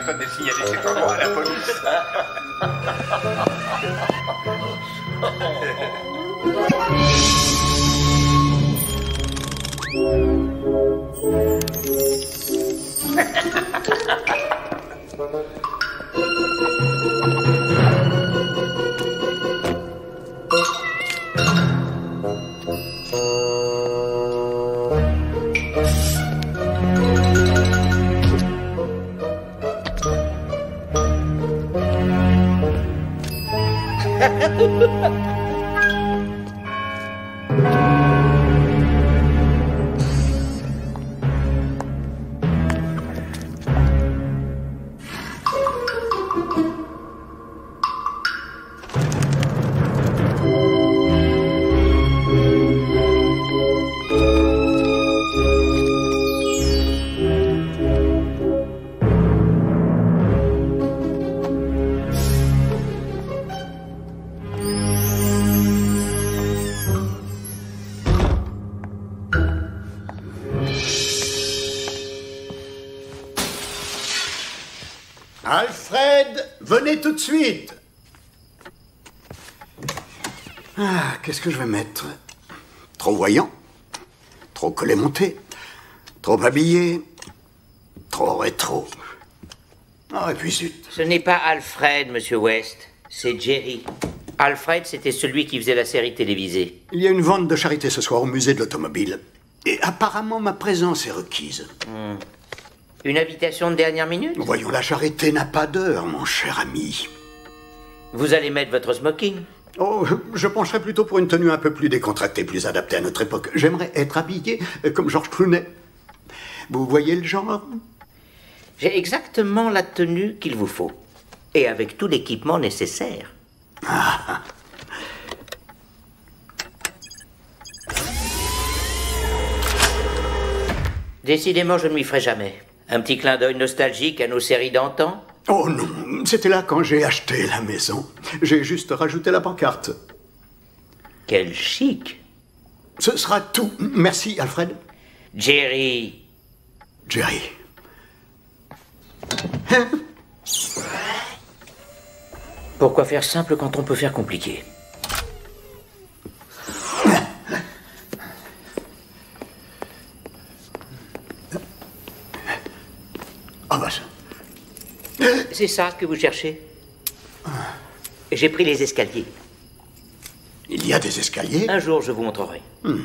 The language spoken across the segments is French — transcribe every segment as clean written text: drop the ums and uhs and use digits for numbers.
personne n'est signalé chez toi à la police. Alfred, venez tout de suite. Ah, qu'est-ce que je vais mettre? Trop voyant, trop collé-monté, trop habillé, trop rétro. Ah, et puis zut. Ce n'est pas Alfred, monsieur West, c'est Jerry. Alfred, c'était celui qui faisait la série télévisée. Il y a une vente de charité ce soir au musée de l'automobile. Et apparemment, ma présence est requise. Une invitation de dernière minute? Voyons, la charité n'a pas d'heure, mon cher ami. Vous allez mettre votre smoking? Oh, je pencherais plutôt pour une tenue un peu plus décontractée, plus adaptée à notre époque. J'aimerais être habillé comme George Clooney. Vous voyez le genre? J'ai exactement la tenue qu'il vous faut. Et avec tout l'équipement nécessaire. Ah. Décidément, je ne m'y ferai jamais. Un petit clin d'œil nostalgique à nos séries d'antan? Oh non, c'était là quand j'ai acheté la maison. J'ai juste rajouté la pancarte. Quel chic! Ce sera tout. Merci, Alfred. Jerry. Jerry. Pourquoi faire simple quand on peut faire compliqué? Oh, bah ça. C'est ça que vous cherchez? J'ai pris les escaliers. Il y a des escaliers? Un jour, je vous montrerai. Nous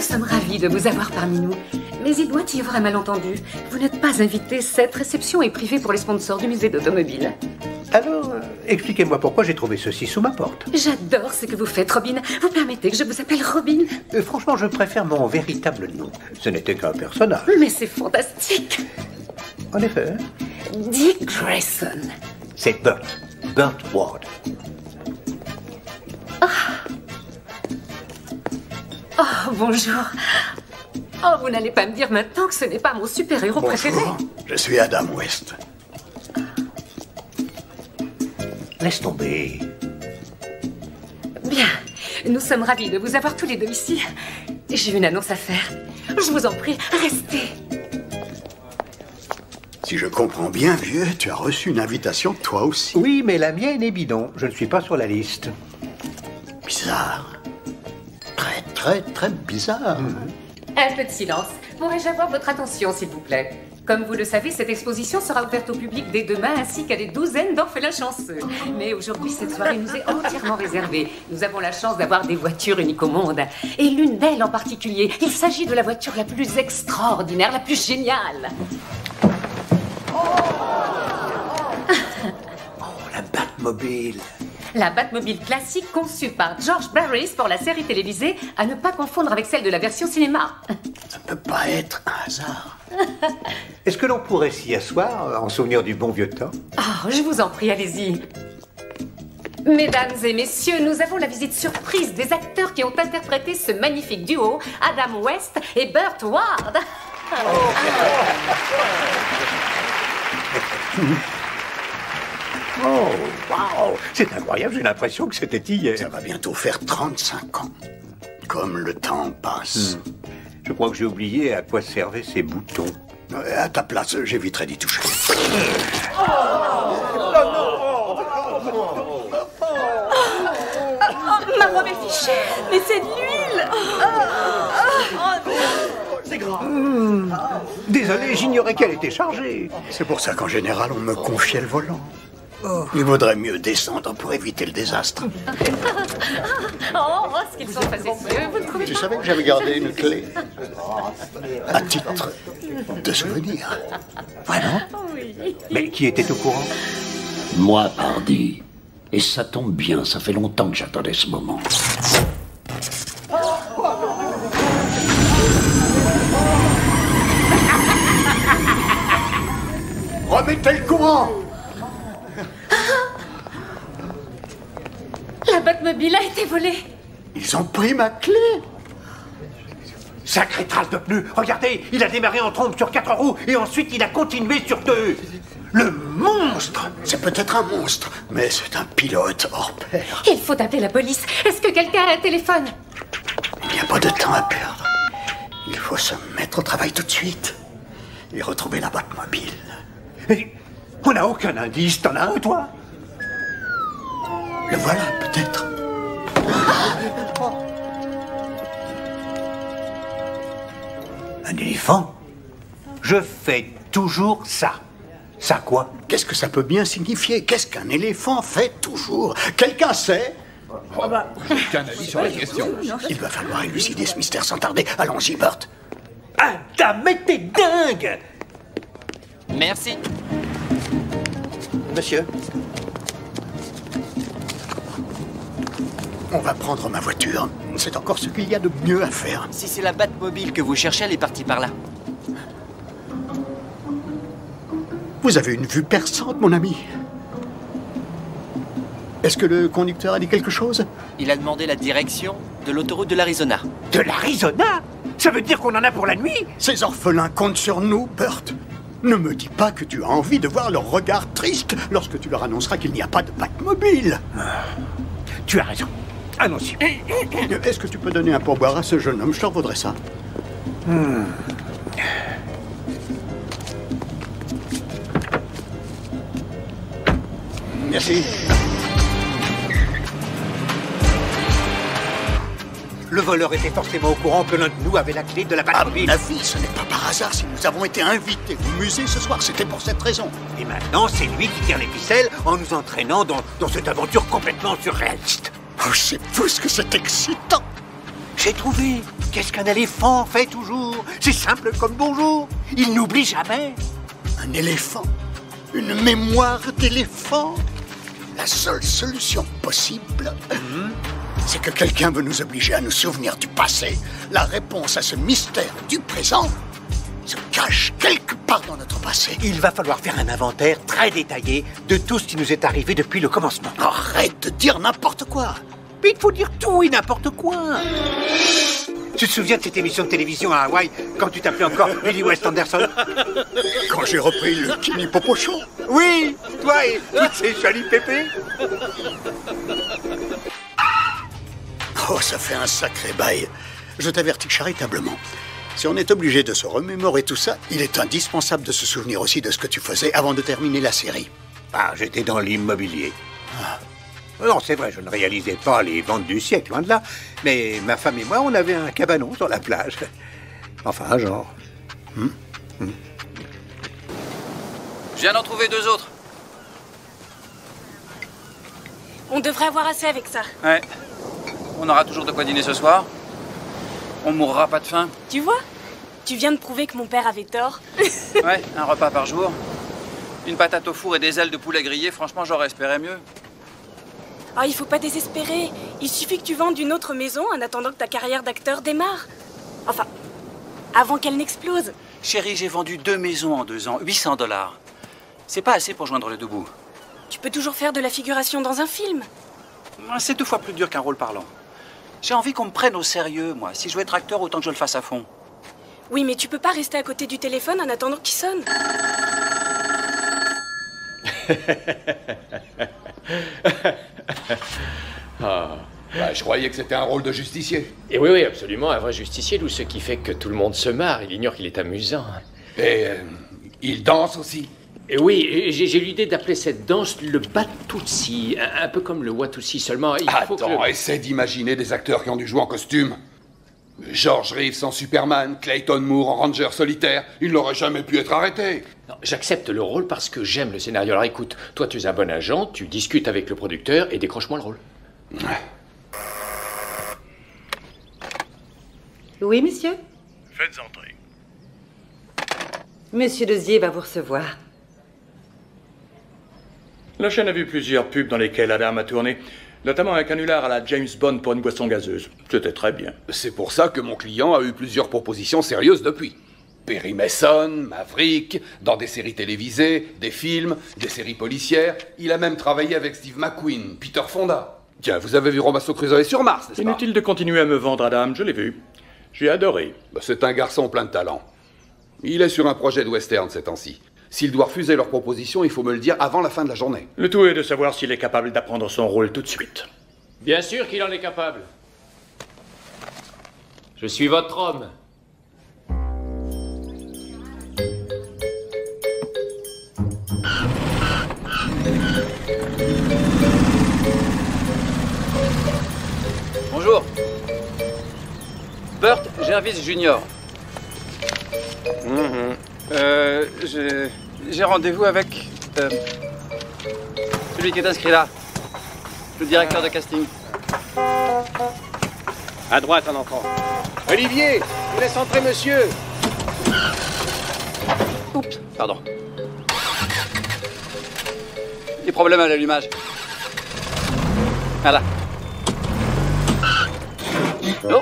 sommes ravis de vous avoir parmi nous. Mais il doit y avoir un malentendu. Vous n'êtes pas invité. Cette réception est privée pour les sponsors du musée d'automobile. Alors, expliquez-moi pourquoi j'ai trouvé ceci sous ma porte. J'adore ce que vous faites, Robin. Vous permettez que je vous appelle Robin? Franchement, je préfère mon véritable nom. Ce n'était qu'un personnage. Mais c'est fantastique. En effet. Dick Grayson. C'est Burt. Burt Ward. Oh, bonjour. Oh, vous n'allez pas me dire maintenant que ce n'est pas mon super-héros préféré? Je suis Adam West. Laisse tomber. Bien. Nous sommes ravis de vous avoir tous les deux ici. J'ai une annonce à faire. Je vous en prie, restez. Si je comprends bien, vieux, tu as reçu une invitation toi aussi. Oui, mais la mienne est bidon. Je ne suis pas sur la liste. Bizarre. Très, très, très bizarre. Un peu de silence. Pourrais-je avoir votre attention, s'il vous plaît? Comme vous le savez, cette exposition sera ouverte au public dès demain, ainsi qu'à des douzaines d'orphelins chanceux. Mais aujourd'hui, cette soirée nous est entièrement réservée. Nous avons la chance d'avoir des voitures uniques au monde. Et l'une d'elles en particulier. Il s'agit de la voiture la plus extraordinaire, la plus géniale. La Batmobile. La Batmobile classique conçue par George Barris pour la série télévisée, à ne pas confondre avec celle de la version cinéma. Ça ne peut pas être un hasard. Est-ce que l'on pourrait s'y asseoir en souvenir du bon vieux temps? Oh, je vous en prie, allez-y. Mesdames et messieurs, nous avons la visite surprise des acteurs qui ont interprété ce magnifique duo, Adam West et Burt Ward. Oh, waouh! C'est incroyable, j'ai l'impression que c'était hier. Ça va bientôt faire 35 ans. Comme le temps passe. Je crois que j'ai oublié à quoi servaient ces boutons. À ta place, j'éviterai d'y toucher. Ma robe est fichue. Mais c'est de l'huile. C'est grave. Désolé, j'ignorais qu'elle était chargée. C'est pour ça qu'en général, on me confiait le volant. Il vaudrait mieux descendre pour éviter le désastre. Oh, ce qu'ils sont facétieux, vous ne trouvez Tu pas? savais que j'avais gardé une clé à titre de souvenir. Vraiment? Oui. Mais qui était au courant? Moi, pardi. Et ça tombe bien, ça fait longtemps que j'attendais ce moment. Remettez le courant! La Batmobile a été volée. Ils ont pris ma clé! Sacré trace de pneus. Regardez, il a démarré en trombe sur 4 roues et ensuite il a continué sur 2. Le monstre! C'est peut-être un monstre, mais c'est un pilote hors pair. Il faut appeler la police. Est-ce que quelqu'un a un téléphone? Il n'y a pas de temps à perdre. Il faut se mettre au travail tout de suite et retrouver la Batmobile. Et on n'a aucun indice. T'en as un, toi? Le voilà, peut-être. Un éléphant? Je fais toujours ça. Ça quoi? Qu'est-ce que ça peut bien signifier? Qu'est-ce qu'un éléphant fait toujours? Quelqu'un sait? Aucun avis sur la question. Il va falloir élucider ce mystère sans tarder. Allons-y, Burt. Adam, mais t'es dingue! Merci. Monsieur? On va prendre ma voiture. C'est encore ce qu'il y a de mieux à faire. Si c'est la Batmobile que vous cherchez, elle est partie par là. Vous avez une vue perçante, mon ami. Est-ce que le conducteur a dit quelque chose? Il a demandé la direction de l'autoroute de l'Arizona. De l'Arizona? Ça veut dire qu'on en a pour la nuit? Ces orphelins comptent sur nous, Burt. Ne me dis pas que tu as envie de voir leur regard triste lorsque tu leur annonceras qu'il n'y a pas de Batmobile. Tu as raison. Allons-y. Est-ce que tu peux donner un pourboire à ce jeune homme? Je t'en vaudrais ça. Merci. Le voleur était forcément au courant que l'un de nous avait la clé de la À Batmobile. mon avis, ce n'est pas par hasard si nous avons été invités au musée ce soir. C'était pour cette raison. Et maintenant, c'est lui qui tire les ficelles en nous entraînant dans cette aventure complètement surréaliste. Oh, c'est fou ce que c'est excitant. J'ai trouvé. Qu'est-ce qu'un éléphant fait toujours? C'est simple comme bonjour. Il n'oublie jamais. Un éléphant. Une mémoire d'éléphant. La seule solution possible, c'est que quelqu'un veut nous obliger à nous souvenir du passé. La réponse à ce mystère du présent se cache quelque part dans notre passé. Il va falloir faire un inventaire très détaillé de tout ce qui nous est arrivé depuis le commencement. Arrête de dire n'importe quoi. Mais il faut dire tout et n'importe quoi. Tu te souviens de cette émission de télévision à Hawaï, quand tu t'appelais encore Billy West Anderson? Quand j'ai repris le Kimi Popo Show. Oui, toi et toutes ces jolies pépées. Oh, ça fait un sacré bail. Je t'avertis charitablement. Si on est obligé de se remémorer tout ça, il est indispensable de se souvenir aussi de ce que tu faisais avant de terminer la série. Ah, j'étais dans l'immobilier. Non, c'est vrai, je ne réalisais pas les ventes du siècle, loin de là. Mais ma femme et moi, on avait un cabanon sur la plage. Enfin, genre. Je viens d'en trouver 2 autres. On devrait avoir assez avec ça. Ouais. On aura toujours de quoi dîner ce soir. On mourra pas de faim. Tu vois? Tu viens de prouver que mon père avait tort. Ouais, un repas par jour. Une patate au four et des ailes de poulet grillé, franchement, j'aurais espéré mieux. Oh, il faut pas désespérer. Il suffit que tu vendes une autre maison en attendant que ta carrière d'acteur démarre. Enfin, avant qu'elle n'explose. Chérie, j'ai vendu 2 maisons en 2 ans, $800. C'est pas assez pour joindre le deux bouts. Tu peux toujours faire de la figuration dans un film. C'est 2 fois plus dur qu'un rôle parlant. J'ai envie qu'on me prenne au sérieux, moi. Si je veux être acteur, autant que je le fasse à fond. Oui, mais tu peux pas rester à côté du téléphone en attendant qu'il sonne. Bah, je croyais que c'était un rôle de justicier. Et oui, absolument, un vrai justicier, d'où ce qui fait que tout le monde se marre. Il ignore qu'il est amusant. Et il danse aussi. Et oui, j'ai l'idée d'appeler cette danse le Batutsi, un peu comme le Watusi, seulement il faut Attends, essaie d'imaginer des acteurs qui ont dû jouer en costume. George Reeves en Superman, Clayton Moore en Ranger solitaire, il n'aurait jamais pu être arrêté. Non, j'accepte le rôle parce que j'aime le scénario. Alors écoute, toi tu es un bon agent, tu discutes avec le producteur et décroche-moi le rôle. Oui, monsieur? Faites entrer. Monsieur Dezier va vous recevoir. La chaîne a vu plusieurs pubs dans lesquelles Adam a tourné, notamment un canular à la James Bond pour une boisson gazeuse. C'était très bien. C'est pour ça que mon client a eu plusieurs propositions sérieuses depuis. Perry Mason, Maverick, dans des séries télévisées, des films, des séries policières. Il a même travaillé avec Steve McQueen, Peter Fonda. Tiens, vous avez vu Robinson Crusoe sur Mars, n'est-ce pas? Inutile de continuer à me vendre, Adam, je l'ai vu. J'ai adoré. C'est un garçon plein de talent. Il est sur un projet de western ces temps-ci. S'il doit refuser leur proposition, il faut me le dire avant la fin de la journée. Le tout est de savoir s'il est capable d'apprendre son rôle tout de suite. Bien sûr qu'il en est capable. Je suis votre homme. Bonjour. Burt Jervis Jr. J'ai rendez-vous avec celui qui est inscrit là, le directeur de casting. À droite, un enfant. Olivier, je laisse entrer monsieur. Oups, pardon. Des problèmes à l'allumage. Voilà. Oh.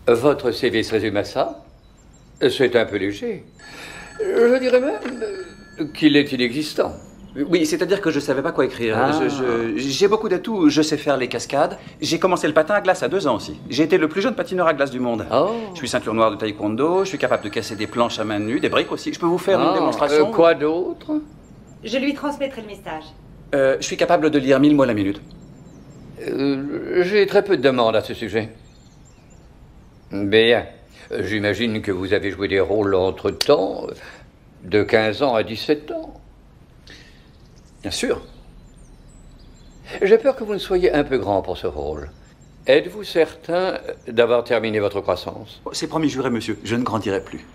Votre CV se résume à ça? C'est un peu léger. Je dirais même qu'il est inexistant. Oui, c'est-à-dire que je savais pas quoi écrire. J'ai beaucoup d'atouts. Je sais faire les cascades. J'ai commencé le patin à glace à 2 ans aussi. J'ai été le plus jeune patineur à glace du monde. Oh. Je suis ceinture noire de taekwondo. Je suis capable de casser des planches à main nue, des briques aussi. Je peux vous faire une démonstration. Quoi d'autre? Je lui transmettrai le message. Je suis capable de lire 1000 mots la minute. J'ai très peu de demandes à ce sujet. Bien. J'imagine que vous avez joué des rôles entre-temps, de 15 ans à 17 ans. Bien sûr. J'ai peur que vous ne soyez un peu grand pour ce rôle. Êtes-vous certain d'avoir terminé votre croissance? C'est promis, juré, monsieur. Je ne grandirai plus.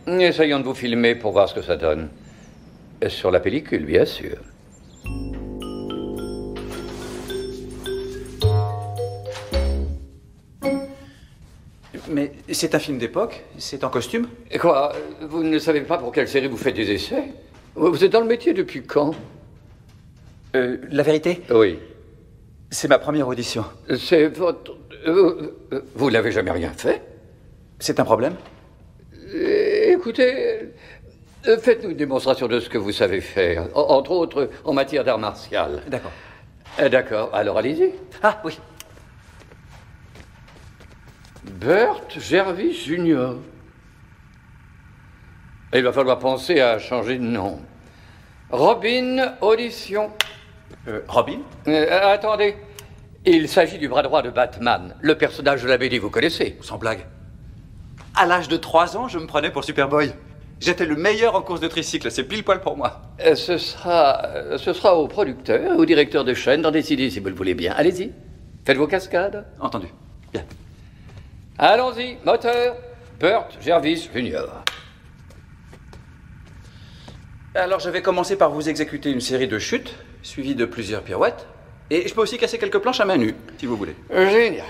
Essayons de vous filmer pour voir ce que ça donne. Sur la pellicule, bien sûr. Mais c'est un film d'époque? C'est en costume? Quoi? Vous ne savez pas pour quelle série vous faites des essais? Vous êtes dans le métier depuis quand? La vérité? Oui. C'est ma première audition. C'est votre... vous n'avez jamais rien fait? C'est un problème? Écoutez, faites-nous une démonstration de ce que vous savez faire. Entre autres, en matière d'art martial. D'accord. D'accord, alors allez-y. Ah, oui. Burt Jervis Jr. Il va falloir penser à changer de nom. Robin Audition. Robin? Attendez. Il s'agit du bras droit de Batman, le personnage de la BD, vous connaissez? Sans blague. À l'âge de 3 ans, je me prenais pour Superboy. J'étais le meilleur en course de tricycle, c'est pile poil pour moi. Ce sera au producteur, au directeur de chaîne d'en décider si vous le voulez bien. Allez-y, faites vos cascades. Entendu. Bien. Allons-y, moteur, Burt Jervis Jr. Alors je vais commencer par vous exécuter une série de chutes, suivies de plusieurs pirouettes. Et je peux aussi casser quelques planches à main nue, si vous voulez. Génial.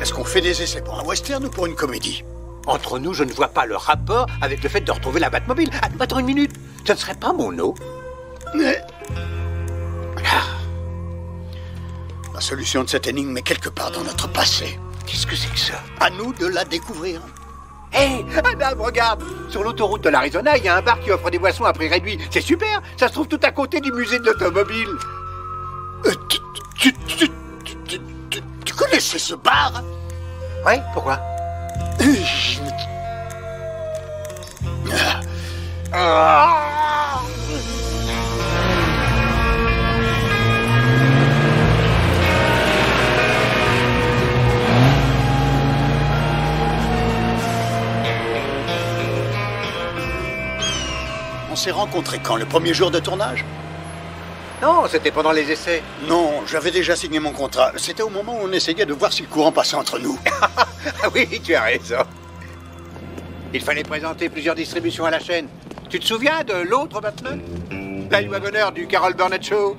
Est-ce qu'on fait des essais pour un western ou pour une comédie? Entre nous, je ne vois pas le rapport avec le fait de retrouver la Batmobile. Attends une minute, ça ne serait pas mon eau? Mais... La solution de cette énigme est quelque part dans notre passé. Qu'est-ce que c'est que ça? À nous de la découvrir. Hé, Adam, regarde! Sur l'autoroute de l'Arizona, il y a un bar qui offre des boissons à prix réduit. C'est super! Ça se trouve tout à côté du musée de l'automobile. Tu connaissais ce bar? Oui, pourquoi? On s'est rencontrés quand? Le premier jour de tournage? Non, c'était pendant les essais. Non, j'avais déjà signé mon contrat. C'était au moment où on essayait de voir si le courant passait entre nous. Ah oui, tu as raison. Il fallait présenter plusieurs distributions à la chaîne. Tu te souviens de l'autre Batman? La Wagoner du Carol Burnett Show.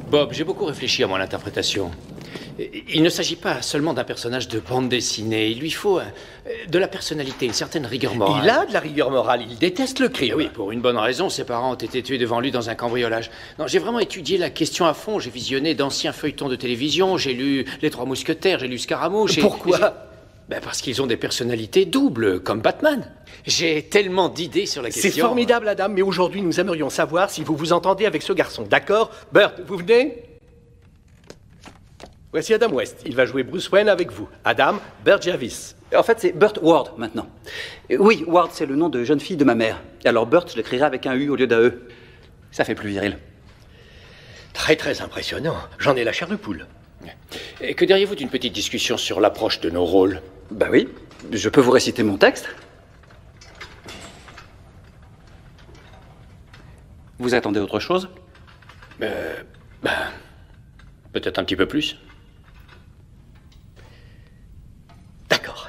Bob, j'ai beaucoup réfléchi à mon interprétation. Il ne s'agit pas seulement d'un personnage de bande dessinée. Il lui faut de la personnalité, une certaine rigueur morale. Il a de la rigueur morale, il déteste le crime. Oui, pour une bonne raison, ses parents ont été tués devant lui dans un cambriolage. Non, j'ai vraiment étudié la question à fond. J'ai visionné d'anciens feuilletons de télévision, j'ai lu Les Trois Mousquetaires, j'ai lu Scaramouche. Pourquoi? Parce qu'ils ont des personnalités doubles, comme Batman. J'ai tellement d'idées sur la question. C'est formidable, Adam, mais aujourd'hui, nous aimerions savoir si vous vous entendez avec ce garçon. D'accord? Burt, vous venez? Voici Adam West. Il va jouer Bruce Wayne avec vous. Adam, Burt Jarvis. En fait, c'est Burt Ward, maintenant. Oui, Ward, c'est le nom de jeune fille de ma mère. Alors Burt, je l'écrirai avec un U au lieu d'un E. Ça fait plus viril. Très, très impressionnant. J'en ai la chair de poule. Et que diriez-vous d'une petite discussion sur l'approche de nos rôles? Bah oui, je peux vous réciter mon texte. Vous attendez autre chose? Peut-être un petit peu plus. D'accord.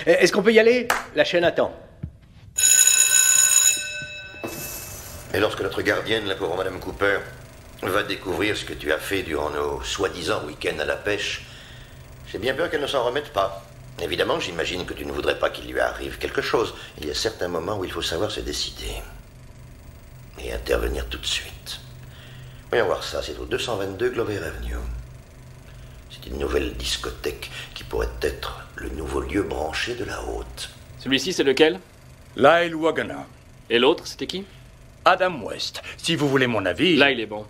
Est-ce qu'on peut y aller? La chaîne attend. Et lorsque notre gardienne, la pauvre Madame Cooper, va découvrir ce que tu as fait durant nos soi-disant week-ends à la pêche, j'ai bien peur qu'elle ne s'en remette pas. Évidemment, j'imagine que tu ne voudrais pas qu'il lui arrive quelque chose. Il y a certains moments où il faut savoir se décider. Et intervenir tout de suite. Voyons voir ça, c'est au 222 Glover Avenue. C'est une nouvelle discothèque qui pourrait être le nouveau lieu branché de la haute. Celui-ci, c'est lequel? Lyle Wagoner. Et l'autre, c'était qui? Adam West. Si vous voulez mon avis... Là, il est bon.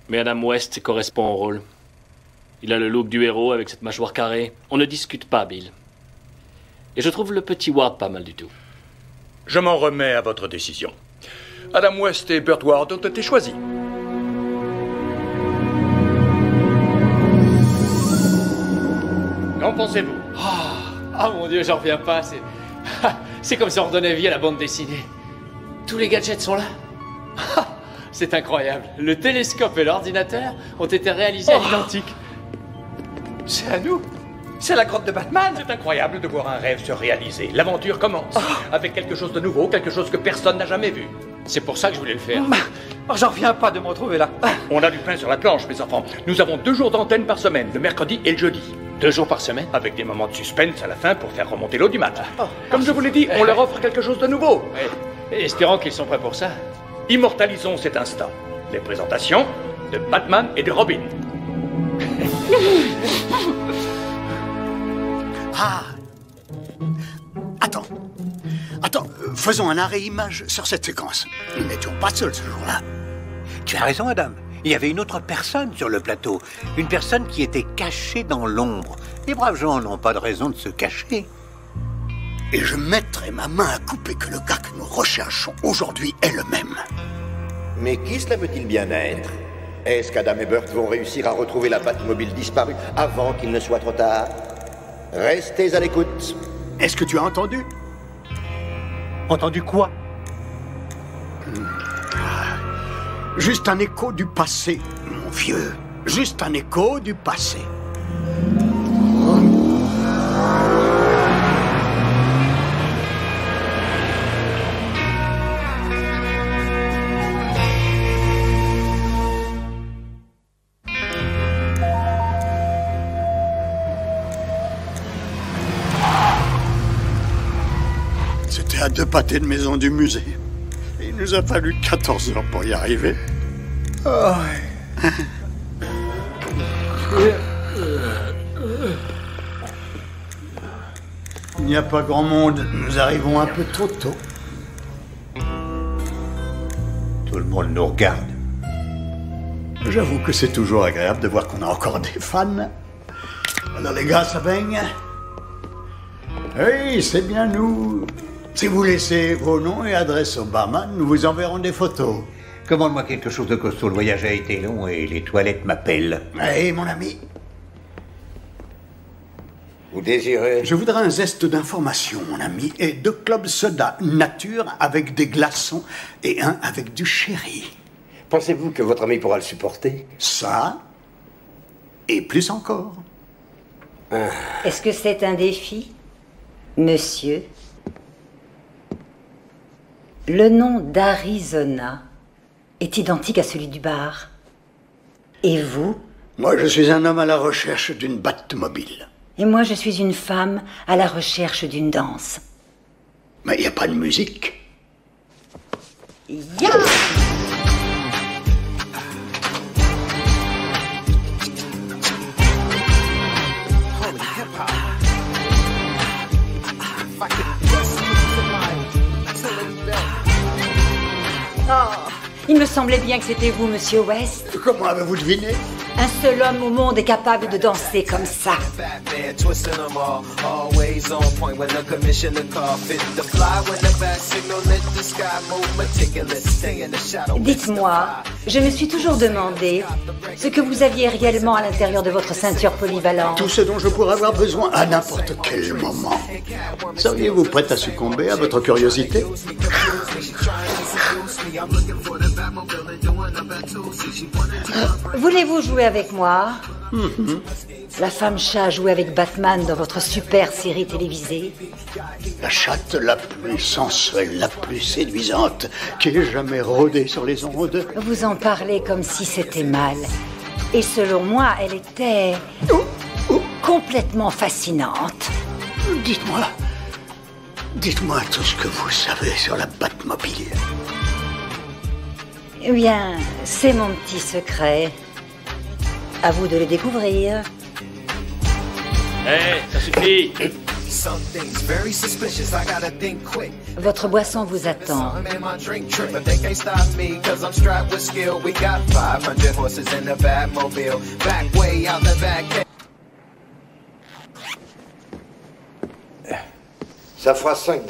Mais Adam West correspond au rôle. Il a le look du héros avec cette mâchoire carrée. On ne discute pas, Bill. Et je trouve le petit Ward pas mal du tout. Je m'en remets à votre décision. Adam West et Burt Ward ont été choisis. Qu'en pensez-vous? Oh mon Dieu, j'en reviens pas. C'est comme si on redonnait vie à la bande dessinée. Tous les gadgets sont là. C'est incroyable. Le télescope et l'ordinateur ont été réalisés à l'identique. C'est à nous. C'est la grotte de Batman. C'est incroyable de voir un rêve se réaliser. L'aventure commence avec quelque chose de nouveau, quelque chose que personne n'a jamais vu. C'est pour ça que je voulais le faire. J'en reviens pas de me retrouver là. On a du pain sur la planche, mes enfants. Nous avons 2 jours d'antenne par semaine, le mercredi et le jeudi. 2 jours par semaine? Avec des moments de suspense à la fin pour faire remonter l'eau du matin. Comme je vous l'ai dit, on leur offre quelque chose de nouveau. Espérons qu'ils sont prêts pour ça. Immortalisons cet instant. Les présentations de Batman et de Robin. Ah! Attends, faisons un arrêt image sur cette séquence. Nous n'étions pas seuls ce jour-là. Tu as raison, Adam. Il y avait une autre personne sur le plateau. Une personne qui était cachée dans l'ombre. Les braves gens n'ont pas de raison de se cacher. Et je mettrai ma main à couper que le gars que nous recherchons aujourd'hui est le même. Mais qui cela peut-il bien être? Est-ce qu'Adam et Burt vont réussir à retrouver la Batmobile disparue avant qu'il ne soit trop tard? Restez à l'écoute. Est-ce que tu as entendu? Entendu quoi? Juste un écho du passé, mon vieux. Juste un écho du passé. à 2 pâtés de maison du musée. Il nous a fallu 14 heures pour y arriver. Oh. Il n'y a pas grand monde. Nous arrivons un peu trop tôt. Tout le monde nous regarde. J'avoue que c'est toujours agréable de voir qu'on a encore des fans. Alors les gars, ça baigne? Oui, c'est bien nous. Si vous laissez vos noms et adresses au barman, nous vous enverrons des photos. Commande-moi quelque chose de costaud. Le voyage a été long et les toilettes m'appellent. Hé, mon ami. Vous désirez? Je voudrais un zeste d'information, mon ami, et 2 clubs soda nature avec des glaçons et un avec du sherry. Pensez-vous que votre ami pourra le supporter? Ça, et plus encore. Est-ce que c'est un défi, monsieur? Le nom d'Arizona est identique à celui du bar. Et vous? Moi, je suis un homme à la recherche d'une Batmobile. Et moi, je suis une femme à la recherche d'une danse. Mais il n'y a pas de musique. Ya! Oh, il me semblait bien que c'était vous, monsieur West. Comment avez-vous deviné? Un seul homme au monde est capable de danser comme ça. Dites-moi, je me suis toujours demandé ce que vous aviez réellement à l'intérieur de votre ceinture polyvalente. Tout ce dont je pourrais avoir besoin à n'importe quel moment. Seriez-vous prête à succomber à votre curiosité? Voulez-vous jouer avec moi? La femme chat joue avec Batman dans votre super série télévisée. La chatte la plus sensuelle, la plus séduisante qui ait jamais rôdé sur les ondes. Vous en parlez comme si c'était mal. Et selon moi, elle était complètement fascinante. Dites-moi tout ce que vous savez sur la Batmobile. Eh bien, c'est mon petit secret. À vous de le découvrir. Hé, ça suffit. Votre boisson vous attend. Ça fera $5.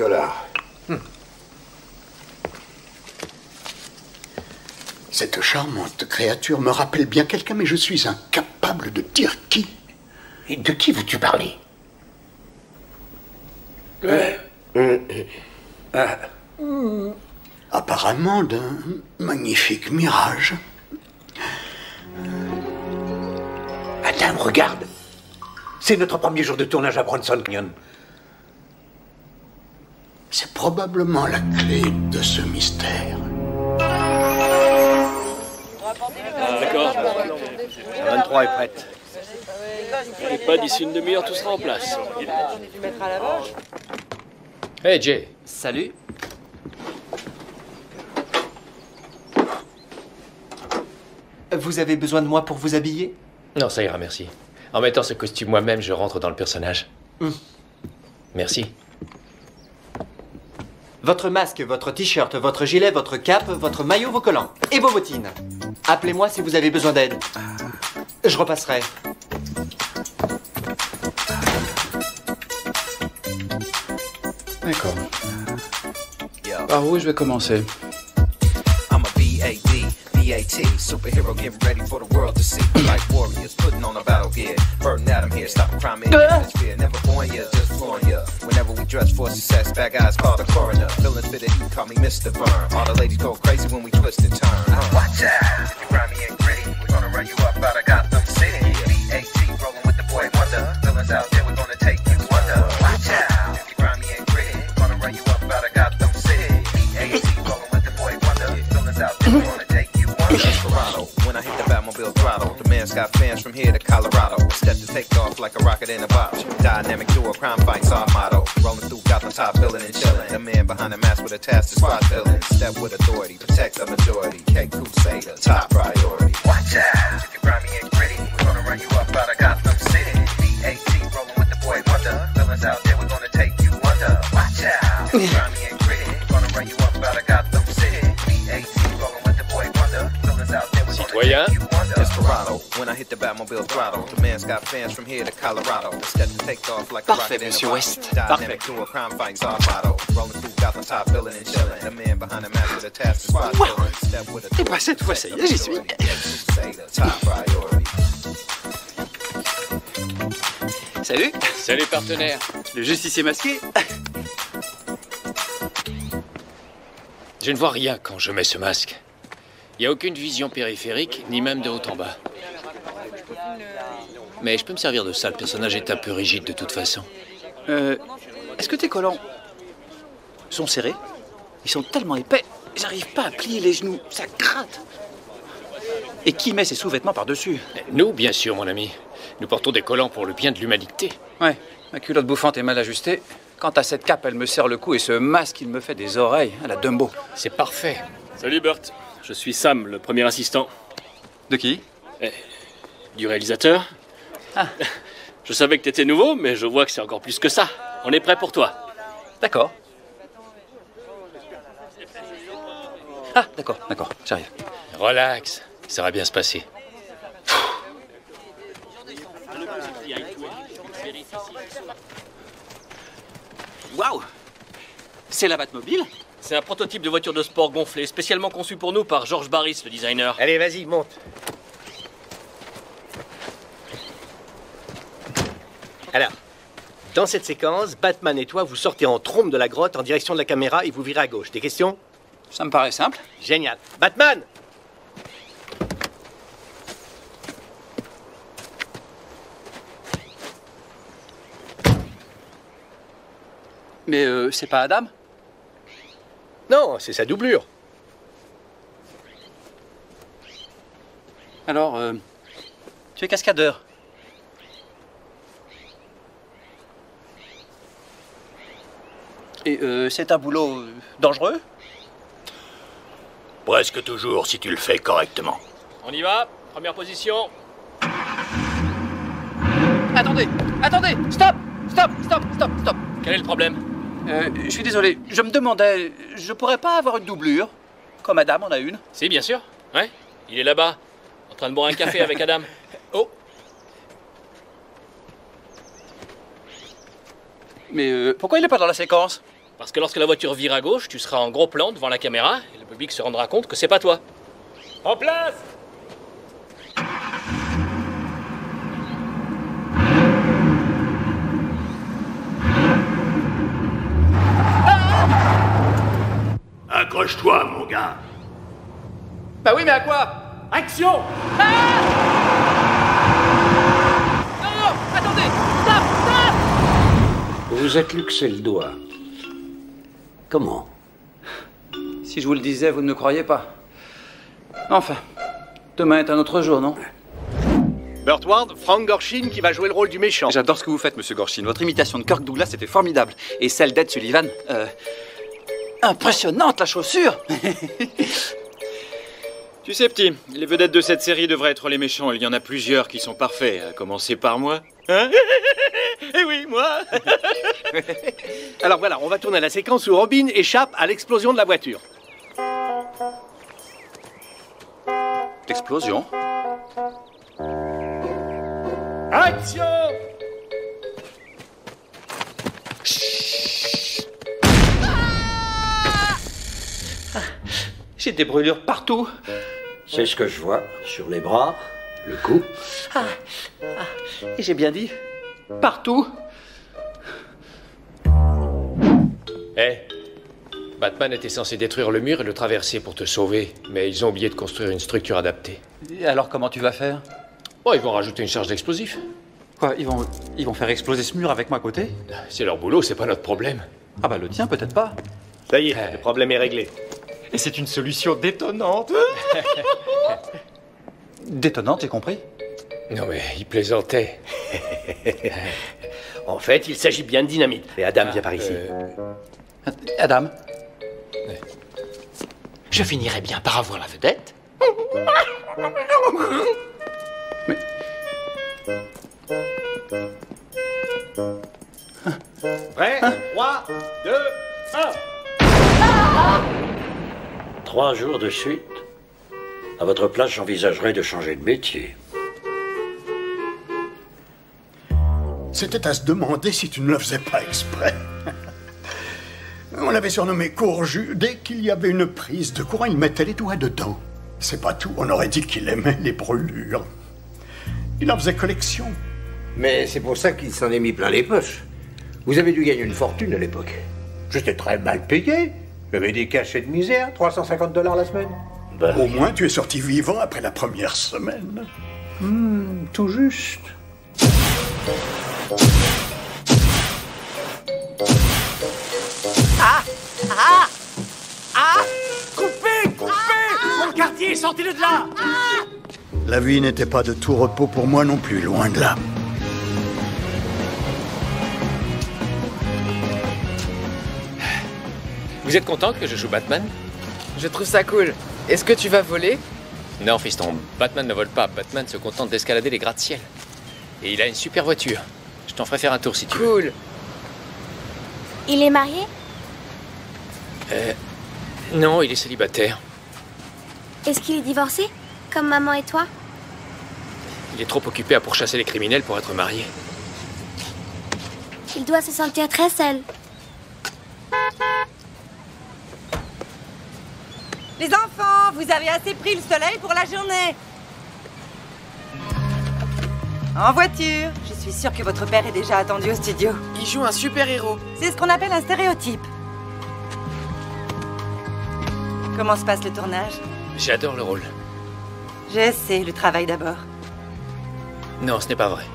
Cette charmante créature me rappelle bien quelqu'un, mais je suis incapable de dire qui. Et de qui veux-tu parler? Apparemment d'un magnifique mirage. Madame, regarde. C'est notre premier jour de tournage à Bronson Canyon. C'est probablement la clé de ce mystère. D'accord. 23 est prête. Et pas d'ici une demi-heure, tout sera en place. Hey Jay. Salut. Vous avez besoin de moi pour vous habiller? Non, ça ira, merci. En mettant ce costume moi-même, je rentre dans le personnage. Merci. Votre masque, votre t-shirt, votre gilet, votre cape, votre maillot, vos collants et vos bottines. Appelez-moi si vous avez besoin d'aide. Je repasserai. D'accord. Par où je vais commencer? BAT, superhero getting ready for the world to see. Like warriors putting on a battle gear. Burning at them here, stopping crime in the atmosphere. Never born ya, just flooring ya. Whenever we dress for success, bad guys call the coroner. Villains fit it, you call me Mr. Burn. All the ladies go crazy when we twist and turn. Watch out, if you grimy and gritty, we're gonna run you up out of Gotham City. BAT rolling with the boy Wonder. Villains out there, we're gonna take you under. Watch out, if you grimy and gritty, we're gonna run you up out of Gotham City. BAT rolling with the boy Wonder. Villains out there, we're gonna take you under. Desperado, when I hit the Batmobile throttle, the man's got fans from here to Colorado. Step to take off like a rocket in a box. Dynamic duo, crime fights our motto. Rolling through Gotham Gotham top building and chilling. The man behind the mask with a task to spot villains. Step with authority, protect the majority. K Crusader, top priority. Watch out, if you're grimy and gritty, we're gonna run you up out of Gotham City. BAT rolling with the boy Wonder. Villains out there, we're gonna take you under. Watch out, if you're grimy and gritty, we're gonna run you up out of Gotham City. BAT rolling with the boy Wonder. Villains out there, we're gonna take you under. Desperado, when I hit the Batmobile throttle, the man's got fans from here to Colorado. Instead to take off like a rocket in a bottle. Dynamic to a crime fighting's our motto. Rolling through Gotham top building and chilling. The man behind the mask with a task to spot villains. Step with a Et bah cette fois, ça y est, j'y suis. top priority. Salut. Salut partenaire. Le justicier masqué. Je ne vois rien quand je mets ce masque. Il n'y a aucune vision périphérique, ni même de haut en bas. Mais je peux me servir de ça, le personnage est un peu rigide de toute façon. Est-ce que tes collants sont serrés? Ils sont tellement épais, j'arrive pas à plier les genoux, ça gratte. Et qui met ses sous-vêtements par-dessus? Nous, bien sûr, mon ami. Nous portons des collants pour le bien de l'humanité. Ouais, ma culotte bouffante est mal ajustée. Quant à cette cape, elle me serre le cou et ce masque, il me fait des oreilles à la Dumbo. C'est parfait. Salut Burt, je suis Sam, le premier assistant. De qui? Du réalisateur. Ah. Je savais que t'étais nouveau, mais je vois que c'est encore plus que ça. On est prêt pour toi. D'accord. Ah, d'accord, j'arrive. Relax, ça va bien se passer. Waouh! C'est la Batmobile? C'est un prototype de voiture de sport gonflée, spécialement conçu pour nous par George Barris, le designer. Allez, vas-y, monte. Alors, dans cette séquence, Batman et toi, vous sortez en trompe de la grotte en direction de la caméra et vous virez à gauche. Des questions? Ça me paraît simple. Génial. Batman! Mais c'est pas Adam? Non, c'est sa doublure. Alors, tu es cascadeur. Et c'est un boulot dangereux? Presque toujours, si tu le fais correctement. On y va, première position. Attendez, stop. Quel est le problème? Je suis désolé, je me demandais, je pourrais pas avoir une doublure? Comme Adam en a une? Si, bien sûr. Ouais, il est là-bas, en train de boire un café avec Adam. Oh! Mais pourquoi il est pas dans la séquence? Parce que lorsque la voiture vire à gauche, tu seras en gros plan devant la caméra et le public se rendra compte que c'est pas toi. En place! Accroche-toi, mon gars. Bah oui, mais à quoi? Action! Ah! Non, attendez! Stop! Vous êtes luxé le doigt. Comment? Si je vous le disais, vous ne me croyez pas. Enfin, demain est un autre jour, non? Burt Ward, Frank Gorshin qui va jouer le rôle du méchant. J'adore ce que vous faites, monsieur Gorshin. Votre imitation de Kirk Douglas était formidable. Et celle d'Ed Sullivan, impressionnante, la chaussure. Tu sais, petit, les vedettes de cette série devraient être les méchants. Il y en a plusieurs qui sont parfaits, à commencer par moi. Hein? Eh oui, moi. Alors voilà, on va tourner la séquence où Robin échappe à l'explosion de la voiture. Explosion? Action! J'ai des brûlures partout. C'est ce que je vois sur les bras, le cou. Et j'ai bien dit, partout. Batman était censé détruire le mur et le traverser pour te sauver, mais ils ont oublié de construire une structure adaptée. Et alors comment tu vas faire? Bon, ils vont rajouter une charge d'explosif. Quoi, ils vont faire exploser ce mur avec moi à côté? C'est leur boulot, c'est pas notre problème. Ah bah le tien peut-être pas. Ça y est, le problème est réglé. Et c'est une solution détonnante. Détonnante, j'ai compris. Non mais, il plaisantait. En fait, il s'agit bien de dynamite. Et Adam, viens par ici. Adam? Je finirai bien par avoir la vedette. Prêt? 3, 2, 1. 3 jours de suite. À votre place, j'envisagerais de changer de métier. C'était à se demander si tu ne le faisais pas exprès. On l'avait surnommé Courju. Dès qu'il y avait une prise de courant, il mettait les doigts dedans. C'est pas tout, on aurait dit qu'il aimait les brûlures. Il en faisait collection. Mais c'est pour ça qu'il s'en est mis plein les poches. Vous avez dû gagner une fortune à l'époque. J'étais très mal payé. J'avais des cachets de misère, $350 la semaine. Au moins, tu es sorti vivant après la première semaine. Tout juste. Ah! Ah! Ah! Coupez! Coupez! Mon quartier, sortez-le de là! La vie n'était pas de tout repos pour moi non plus, loin de là. Vous êtes content que je joue Batman? Je trouve ça cool. Est-ce que tu vas voler? Non, fiston, Batman ne vole pas. Batman se contente d'escalader les gratte-ciel. Et il a une super voiture. Je t'en ferai faire un tour si tu veux. Cool. Il est marié? Non, il est célibataire. Est-ce qu'il est divorcé? Comme maman et toi? Il est trop occupé à pourchasser les criminels pour être marié. Il doit se sentir très seul. Les enfants, vous avez assez pris le soleil pour la journée. En voiture. Je suis sûre que votre père est déjà attendu au studio. Il joue un super-héros. C'est ce qu'on appelle un stéréotype. Comment se passe le tournage? J'adore le rôle. Je sais, le travail d'abord. Non, ce n'est pas vrai.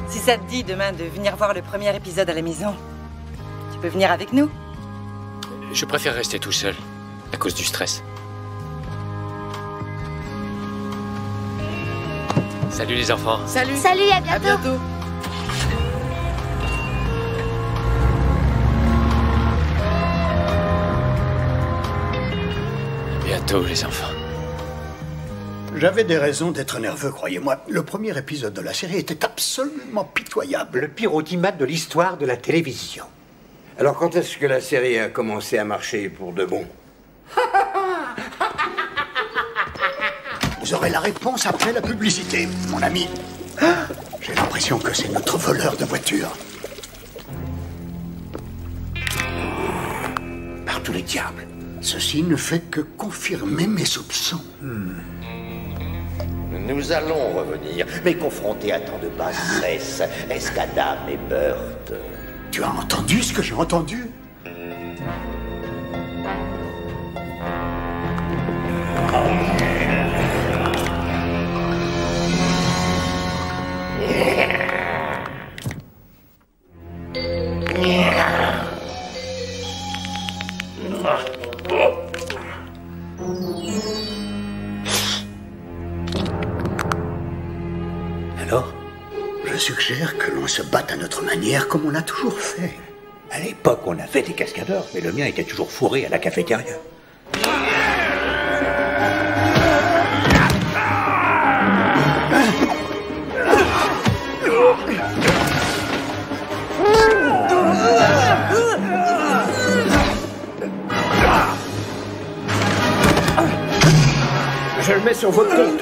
Si ça te dit demain de venir voir le premier épisode à la maison, tu peux venir avec nous. Je préfère rester tout seul, à cause du stress. Salut les enfants. Salut. Salut, à bientôt. À bientôt. À bientôt les enfants. J'avais des raisons d'être nerveux, croyez-moi. Le premier épisode de la série était absolument pitoyable. Le pire audimat de l'histoire de la télévision. Alors quand est-ce que la série a commencé à marcher pour de bon? Vous aurez la réponse après la publicité, mon ami. J'ai l'impression que c'est notre voleur de voiture. Par tous les diables. Ceci ne fait que confirmer mes soupçons. Nous allons revenir, mais confrontés à tant de bassesse, est-ce qu'Adam et Burt... Tu as entendu ce que j'ai entendu? Alors? Je suggère que l'on se batte à notre manière comme on l'a toujours fait. À l'époque, on avait des cascadeurs, mais le mien était toujours fourré à la cafétéria. Je le mets sur votre compte.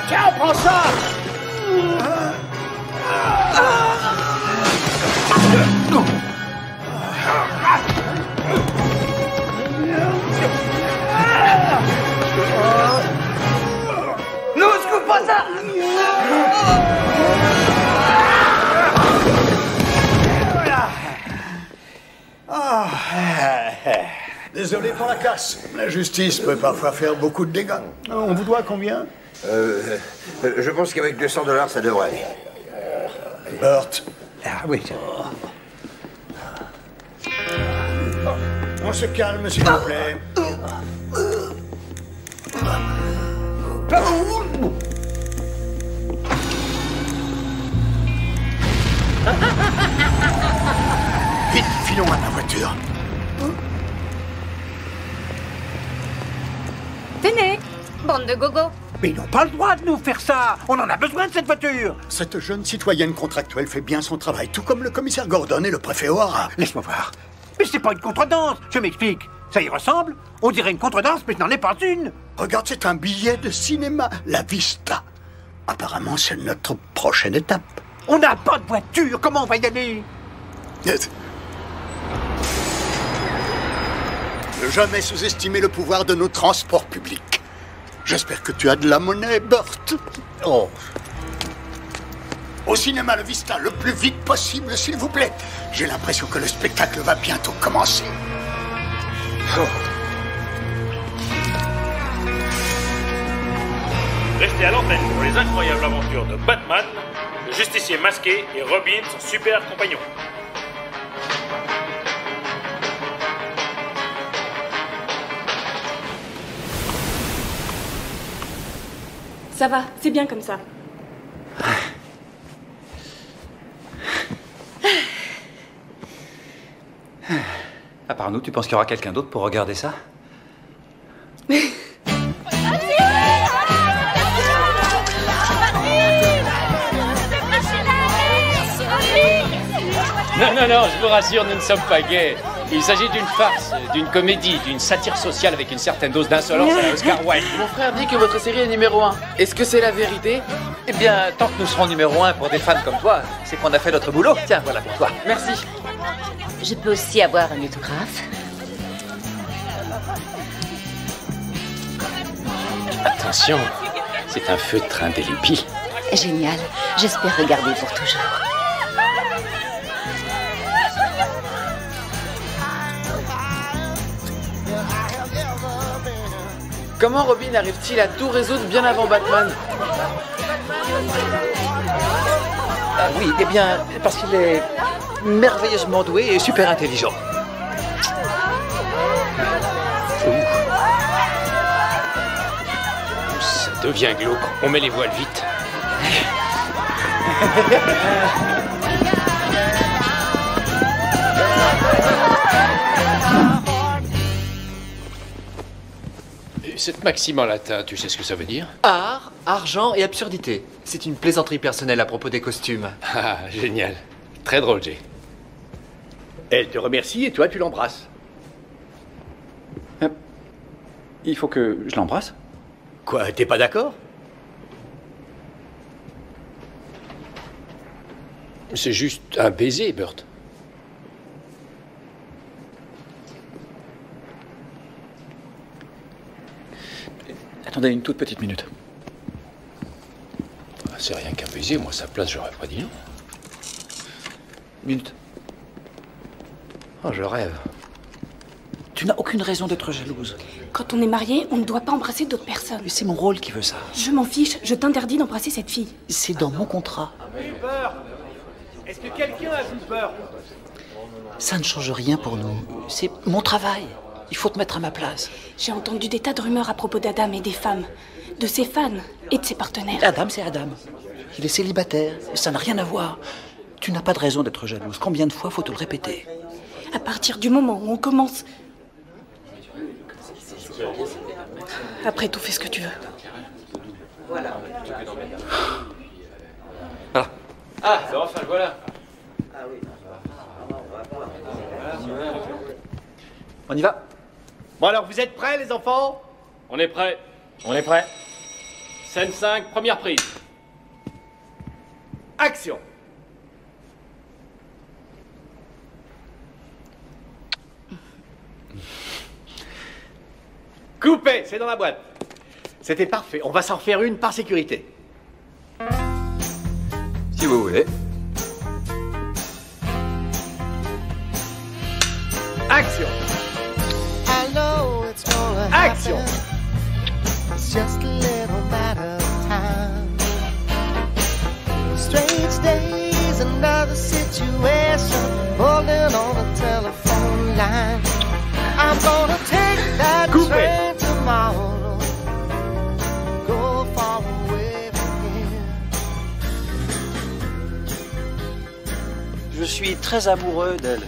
Tiens, prends ça! Désolé pour la casse. La justice peut parfois faire beaucoup de dégâts. On vous doit combien? Je pense qu'avec 200 $, ça devrait aller. Burt. Ah oui. On se calme, s'il vous plaît. Vite, filons à la voiture. Tenez, bande de gogo. Mais ils n'ont pas le droit de nous faire ça. On en a besoin de cette voiture. Cette jeune citoyenne contractuelle fait bien son travail, tout comme le commissaire Gordon et le préfet O'Hara. Laisse-moi voir. Mais c'est pas une contredanse. Je m'explique. Ça y ressemble. On dirait une contredanse, mais je n'en ai pas une. Regarde, c'est un billet de cinéma, La Vista. Apparemment, c'est notre prochaine étape. On n'a pas de voiture. Comment on va y aller? Ne jamais sous-estimer le pouvoir de nos transports publics. J'espère que tu as de la monnaie, Burt. Oh. Au cinéma La Vista, le plus vite possible, s'il vous plaît. J'ai l'impression que le spectacle va bientôt commencer. Oh. Restez à l'antenne pour les incroyables aventures de Batman, le justicier masqué et Robin, son super compagnon. Ça va, c'est bien comme ça. À part nous, tu penses qu'il y aura quelqu'un d'autre pour regarder ça? Non, non, non, je vous rassure, nous ne sommes pas gays. Il s'agit d'une farce, d'une comédie, d'une satire sociale avec une certaine dose d'insolence à la Oscar Wilde. Mon frère dit que votre série est numéro 1. Est-ce que c'est la vérité? Eh bien, tant que nous serons numéro 1 pour des fans comme toi, c'est qu'on a fait notre boulot. Tiens, voilà pour toi. Merci. Je peux aussi avoir un autographe? Attention, c'est un feu de train indélébile. Génial. J'espère regarder pour toujours. Comment Robin arrive-t-il à tout résoudre bien avant Batman? Ah oui, eh bien, parce qu'il est merveilleusement doué et super intelligent. Ça devient glauque. On met les voiles vite. Cette maxime en latin, tu sais ce que ça veut dire? Art, argent et absurdité. C'est une plaisanterie personnelle à propos des costumes. Ah, génial. Très drôle, Jay. Elle te remercie et toi, tu l'embrasses. Il faut que je l'embrasse? Quoi, t'es pas d'accord? C'est juste un baiser, Burt. Attendez une toute petite minute. C'est rien qu'un baiser, moi, à sa place, j'aurais pas dit non. Minute. Oh, je rêve. Tu n'as aucune raison d'être jalouse. Quand on est marié, on ne doit pas embrasser d'autres personnes. Mais c'est mon rôle qui veut ça. Je m'en fiche, je t'interdis d'embrasser cette fille. C'est dans mon contrat. Peur. Est-ce que quelqu'un a vu peur? Ça ne change rien pour nous. C'est mon travail. Il faut te mettre à ma place. J'ai entendu des tas de rumeurs à propos d'Adam et des femmes, de ses fans et de ses partenaires. Adam, c'est Adam. Il est célibataire. Ça n'a rien à voir. Tu n'as pas de raison d'être jalouse. Combien de fois faut te le répéter? À partir du moment où on commence... Après tout, fais ce que tu veux. Voilà. Voilà. Ah, enfin, voilà. On y va? Bon alors, vous êtes prêts, les enfants? On est prêts. On est prêts. Scène 5, première prise. Action. Coupé, c'est dans la boîte. C'était parfait. On va s'en faire une par sécurité. Si vous voulez. Action. I Action! It's just a little matter of time. Strange days, another situation, holding on the telephone line. I'm gonna take that train tomorrow, go far away from here. Je suis très amoureux d'elle.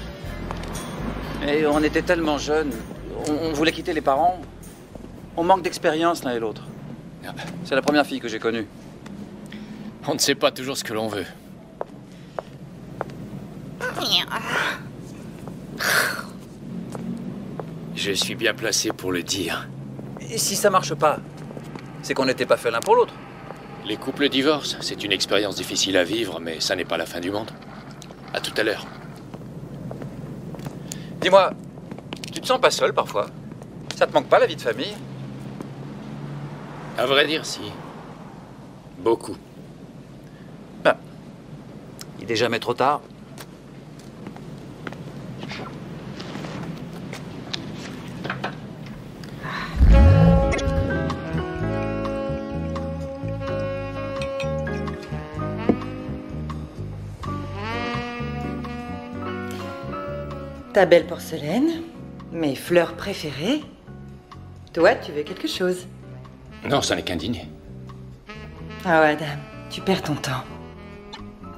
Et on était tellement jeunes. On voulait quitter les parents. On manque d'expérience l'un et l'autre. C'est la première fille que j'ai connue. On ne sait pas toujours ce que l'on veut. Je suis bien placé pour le dire. Et si ça marche pas, c'est qu'on n'était pas fait l'un pour l'autre. Les couples divorcent, c'est une expérience difficile à vivre, mais ça n'est pas la fin du monde. À tout à l'heure. Dis-moi, tu te sens pas seul parfois? Ça te manque pas la vie de famille? À vrai dire, si. Beaucoup. Ben, il n'est jamais trop tard. Ta belle porcelaine, mes fleurs préférées. Toi, tu veux quelque chose? Non, ça n'est qu'un dîner. Oh, Adam, tu perds ton temps.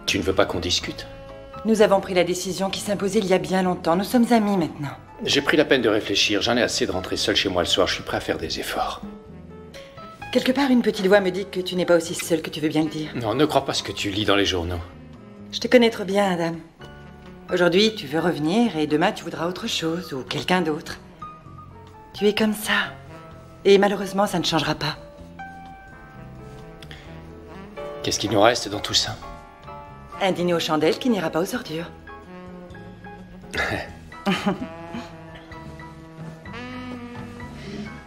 Tu ne veux pas qu'on discute? Nous avons pris la décision qui s'imposait il y a bien longtemps. Nous sommes amis maintenant. J'ai pris la peine de réfléchir. J'en ai assez de rentrer seul chez moi le soir. Je suis prêt à faire des efforts. Quelque part, une petite voix me dit que tu n'es pas aussi seul que tu veux bien le dire. Non, ne crois pas ce que tu lis dans les journaux. Je te connais trop bien, Adam. Aujourd'hui, tu veux revenir et demain, tu voudras autre chose ou quelqu'un d'autre. Tu es comme ça. Et malheureusement, ça ne changera pas. Qu'est-ce qu'il nous reste dans tout ça? Un dîner aux chandelles qui n'ira pas aux ordures.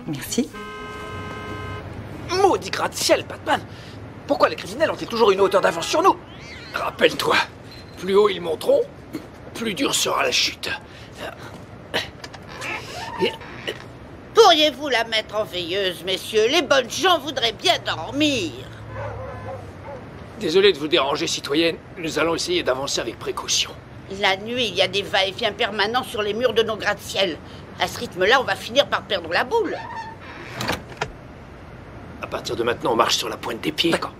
Merci. Maudit gratte-ciel, Batman! Pourquoi les criminels ont-ils toujours une hauteur d'avance sur nous? Rappelle-toi, plus haut ils monteront, plus dure sera la chute. Pourriez-vous la mettre en veilleuse, messieurs? Les bonnes gens voudraient bien dormir. Désolé de vous déranger, citoyenne. Nous allons essayer d'avancer avec précaution. La nuit, il y a des va-et-vient permanents sur les murs de nos gratte-ciel. À ce rythme-là, on va finir par perdre la boule. À partir de maintenant, on marche sur la pointe des pieds. D'accord.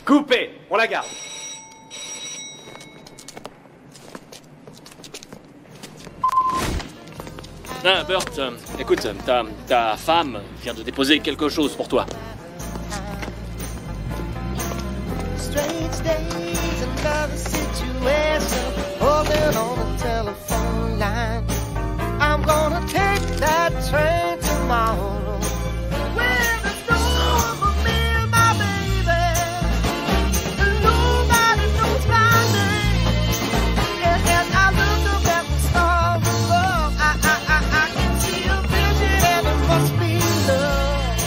Coupé, on la garde. Ah, Burt, écoute, ta femme vient de déposer quelque chose pour toi. Strange days, another situation, holding on the telephone line. I'm gonna take that train tomorrow. Where the storm of me and my baby, and nobody knows my name. And as I look up at the stars above, I can see a vision and it must be love.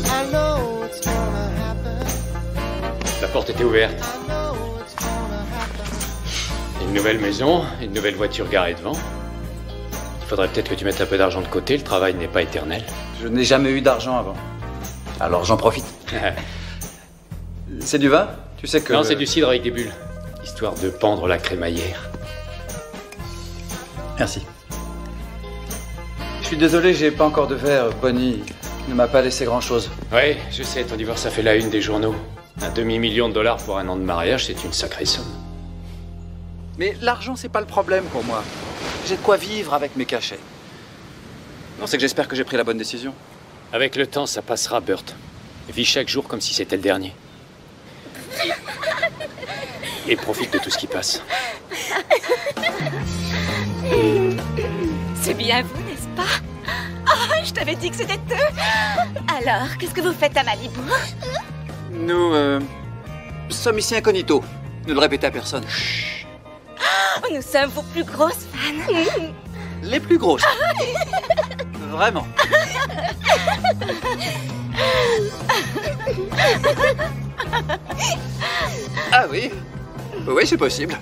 I know it's gonna happen. La porte était ouverte. Une nouvelle maison, une nouvelle voiture garée devant. Il faudrait peut-être que tu mettes un peu d'argent de côté, le travail n'est pas éternel. Je n'ai jamais eu d'argent avant. Alors j'en profite. C'est du vin? Tu sais que... Non, c'est du cidre avec des bulles. Histoire de pendre la crémaillère. Merci. Je suis désolé, j'ai pas encore de verre. Bonnie ne m'a pas laissé grand-chose. Oui, je sais, ton divorce a fait la une des journaux. $1 demi-million pour un an de mariage, c'est une sacrée somme. Mais l'argent, c'est pas le problème pour moi. J'ai de quoi vivre avec mes cachets. Non, c'est que j'espère que j'ai pris la bonne décision. Avec le temps, ça passera, Burt. Vis chaque jour comme si c'était le dernier. Et profite de tout ce qui passe. C'est bien vous, n'est-ce pas? Oh, je t'avais dit que c'était eux. Alors, qu'est-ce que vous faites à Malibu? Nous sommes ici incognito. Ne le répétez à personne. Oh, nous sommes vos plus grosses fans. Les plus grosses. Vraiment. Ah oui. Oui, c'est possible.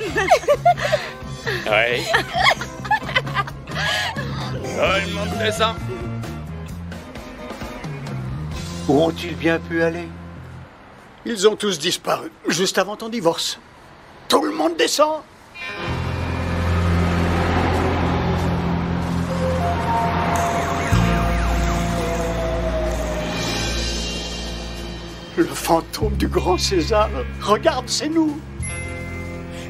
Oui. Oh, il monte descend. Où ont-ils bien pu aller? Ils ont tous disparu, juste avant ton divorce. Tout le monde descend. Le fantôme du grand César. Regarde, c'est nous.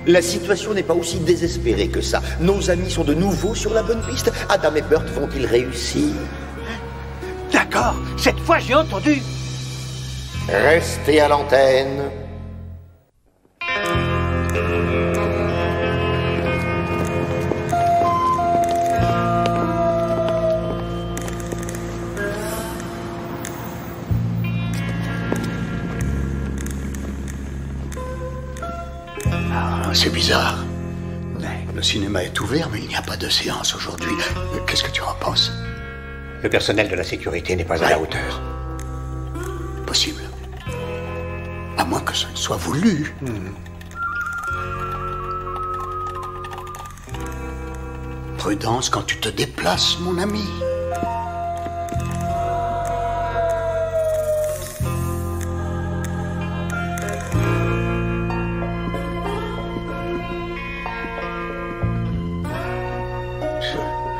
La situation n'est pas aussi désespérée que ça. Nos amis sont de nouveau sur la bonne piste. Adam et Burt vont-ils réussir? D'accord, cette fois j'ai entendu. Restez à l'antenne. C'est bizarre. Le cinéma est ouvert, mais il n'y a pas de séance aujourd'hui. Qu'est-ce que tu en penses? Le personnel de la sécurité n'est pas à la hauteur. Possible. À moins que ce ne soit voulu. Prudence quand tu te déplaces, mon ami.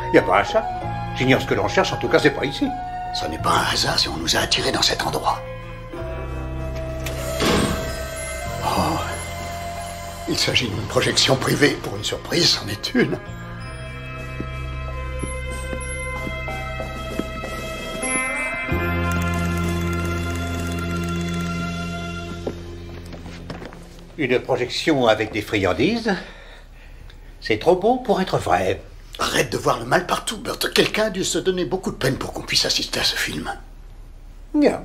Il n'y a pas un chat. J'ignore ce que l'on cherche, en tout cas, c'est pas ici. Ce n'est pas un hasard si on nous a attirés dans cet endroit. Oh. Il s'agit d'une projection privée. Pour une surprise, c'en est une. Une projection avec des friandises? C'est trop beau pour être vrai. Arrête de voir le mal partout, Burt. Quelqu'un a dû se donner beaucoup de peine pour qu'on puisse assister à ce film. Bien.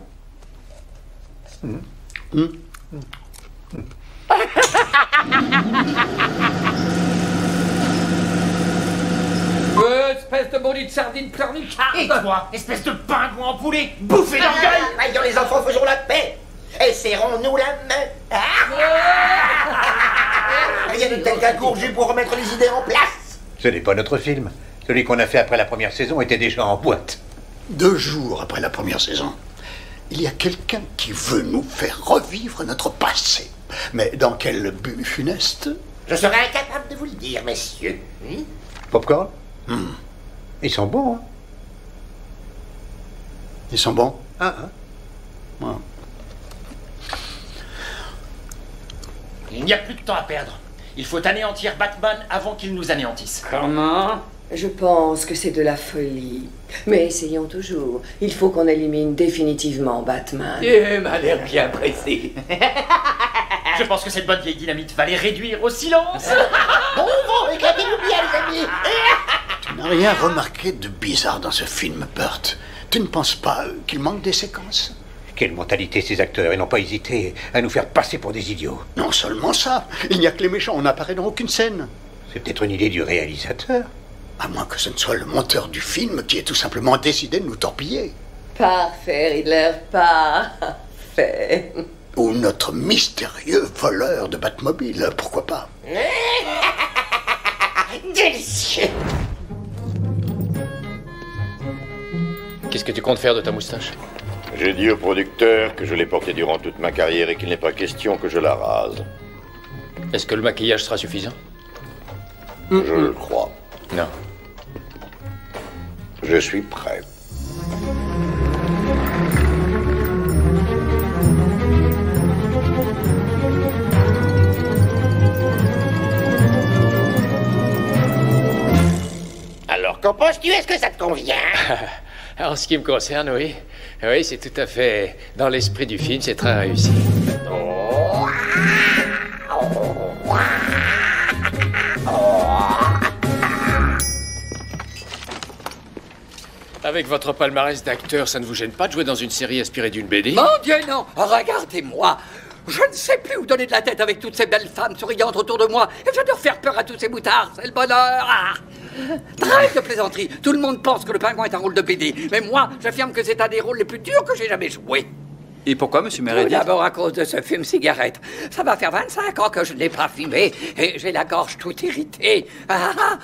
Espèce de maudite sardine pleurnicharde! Et toi, espèce de pingouin en poulet, bouffé d'orgueil! Voyons les enfants, faisons la paix! Et serrons-nous la main! Rien de tel qu'un court jus pour remettre les idées en place! Ce n'est pas notre film. Celui qu'on a fait après la première saison était déjà en boîte. 2 jours après la première saison, il y a quelqu'un qui veut nous faire revivre notre passé. Mais dans quel but funeste? Je serais incapable de vous le dire, messieurs. Popcorn? Ils sont bons, hein? Ils sont bons? Il n'y a plus de temps à perdre. Il faut anéantir Batman avant qu'il nous anéantisse. Comment? Je pense que c'est de la folie. Mais essayons toujours. Il faut qu'on élimine définitivement Batman. Il m'a l'air bien pressé. Je pense que cette bonne vieille dynamite va les réduire au silence. Bon, éclatez-nous bien, les amis. Tu n'as rien remarqué de bizarre dans ce film, Burt? Tu ne penses pas qu'il manque des séquences? Quelle mentalité ces acteurs, ils n'ont pas hésité à nous faire passer pour des idiots. Non seulement ça, il n'y a que les méchants, on n'apparaît dans aucune scène. C'est peut-être une idée du réalisateur. À moins que ce ne soit le monteur du film qui ait tout simplement décidé de nous torpiller. Parfait, Riddler, parfait. Ou notre mystérieux voleur de Batmobile, pourquoi pas? Délicieux. Qu'est-ce que tu comptes faire de ta moustache? J'ai dit au producteur que je l'ai portée durant toute ma carrière et qu'il n'est pas question que je la rase. Est-ce que le maquillage sera suffisant? Je le crois. Non. Je suis prêt. Alors, qu'en penses-tu? Est-ce que ça te convient? En ce qui me concerne, oui. Oui, c'est tout à fait dans l'esprit du film, c'est très réussi. Avec votre palmarès d'acteur, ça ne vous gêne pas de jouer dans une série inspirée d'une BD? Mon Dieu, non! Regardez-moi! Je ne sais plus où donner de la tête avec toutes ces belles femmes souriantes autour de moi. Et je dois faire peur à tous ces moutards, c'est le bonheur! Trêve de plaisanterie. Tout le monde pense que le pingouin est un rôle de BD. Mais moi, j'affirme que c'est un des rôles les plus durs que j'ai jamais joué. Et pourquoi, monsieur Meredith? D'abord à cause de ce film cigarette. Ça va faire 25 ans que je ne l'ai pas fumé et j'ai la gorge toute irritée. Ah,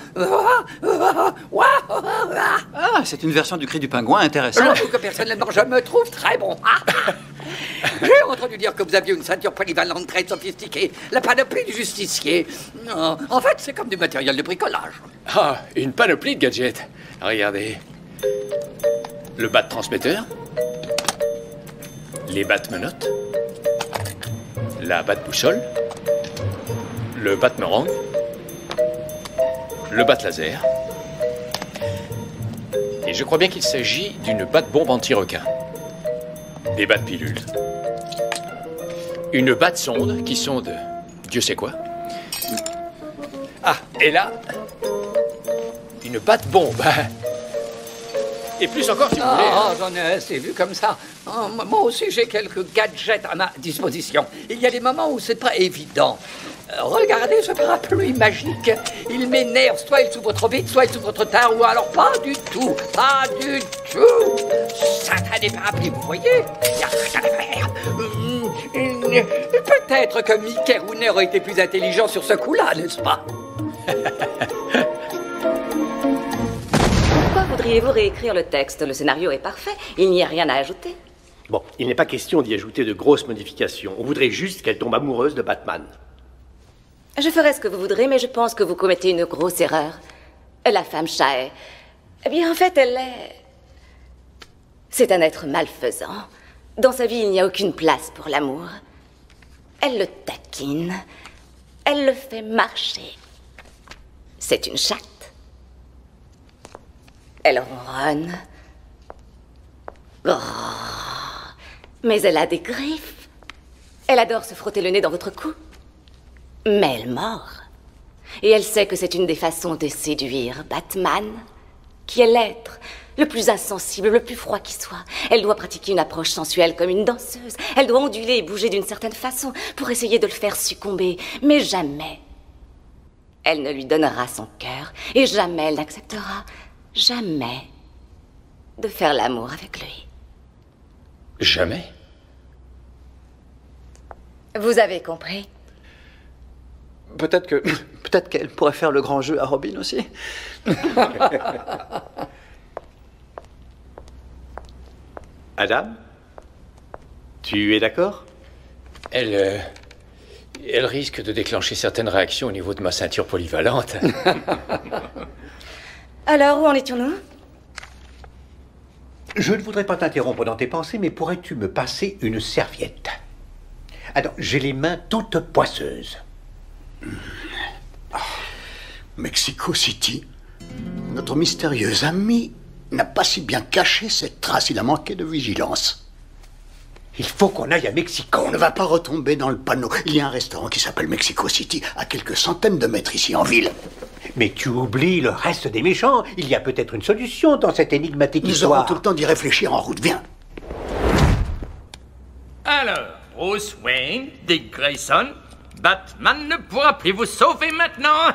c'est une version du cri du pingouin intéressante. J'avoue que personnellement, je me trouve très bon. J'ai entendu dire que vous aviez une ceinture polyvalente très sophistiquée, la panoplie du justicier. En fait, c'est comme du matériel de bricolage. Ah, une panoplie de gadgets. Regardez. Le bat-transmetteur. Les bat-menottes. La bat-boussole. Le bat-meringue. Le bat-laser. Et je crois bien qu'il s'agit d'une bat-bombe anti-requin. Des bat-pilules. Une bat-sonde qui sonde Dieu sait quoi. Ah, et là, une bat-bombe. Et plus encore, si vous voulez. Ah, j'en ai assez vu comme ça. Moi aussi, j'ai quelques gadgets à ma disposition. Il y a des moments où c'est pas évident. Regardez ce parapluie magique. Il m'énerve. Soit il s'ouvre trop vite, soit il s'ouvre trop tard, ou alors pas du tout. Pas du tout. Satané parapluie, vous voyez? Il y a rien à faire. Peut-être que Mickey Rooney aurait été plus intelligent sur ce coup-là, n'est-ce pas? Pourquoi voudriez-vous réécrire le texte? Le scénario est parfait. Il n'y a rien à ajouter. Bon, il n'est pas question d'y ajouter de grosses modifications. On voudrait juste qu'elle tombe amoureuse de Batman. Je ferai ce que vous voudrez, mais je pense que vous commettez une grosse erreur. La femme chat eh bien, en fait, elle est... C'est un être malfaisant. Dans sa vie, il n'y a aucune place pour l'amour. Elle le taquine. Elle le fait marcher. C'est une chatte. Elle ronronne. Oh. Mais elle a des griffes. Elle adore se frotter le nez dans votre cou. Mais elle mord. Et elle sait que c'est une des façons de séduire Batman, qui est l'être le plus insensible, le plus froid qui soit. Elle doit pratiquer une approche sensuelle comme une danseuse. Elle doit onduler et bouger d'une certaine façon pour essayer de le faire succomber. Mais jamais elle ne lui donnera son cœur et jamais elle n'acceptera, jamais, de faire l'amour avec lui. Jamais? Vous avez compris? Peut-être qu'elle pourrait faire le grand jeu à Robin aussi. Adam? Tu es d'accord? Elle risque de déclencher certaines réactions au niveau de ma ceinture polyvalente. Alors, où en étions-nous? Je ne voudrais pas t'interrompre dans tes pensées, mais pourrais-tu me passer une serviette? Alors, j'ai les mains toutes poisseuses. Mexico City. Notre mystérieux ami n'a pas si bien caché cette trace. Il a manqué de vigilance. Il faut qu'on aille à Mexico. On ne va pas retomber dans le panneau. Il y a un restaurant qui s'appelle Mexico City, à quelques centaines de mètres ici en ville. Mais tu oublies le reste des méchants. Il y a peut-être une solution dans cette énigmatique histoire. Nous aurons tout le temps d'y réfléchir en route. Viens. Alors, Bruce Wayne, Dick Grayson, Batman ne pourra plus vous sauver maintenant.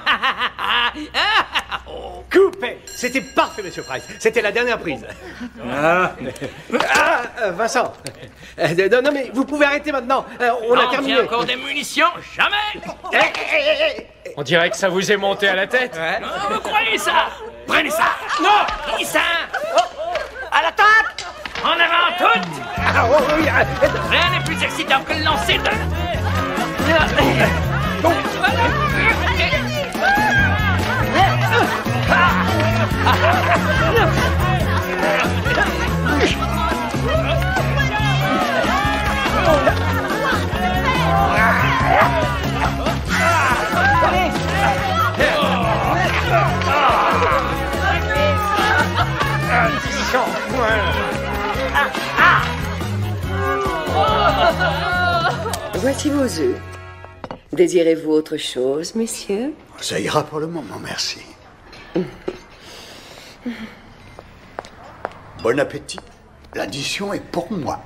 Coupé. C'était parfait, Monsieur Price. C'était la dernière prise. Vincent. Non, mais vous pouvez arrêter maintenant. On a terminé. Encore des munitions? Jamais. On dirait que ça vous est monté à la tête. Non, vous croyez ça? Prenez ça. Non. Prenez ça. À l'attaque. En avant toutes. Rien n'est plus excitant que le lancer de... Voici vos œufs. Désirez-vous autre chose, messieurs? Ça ira pour le moment, merci. Bon appétit. L'addition est pour moi.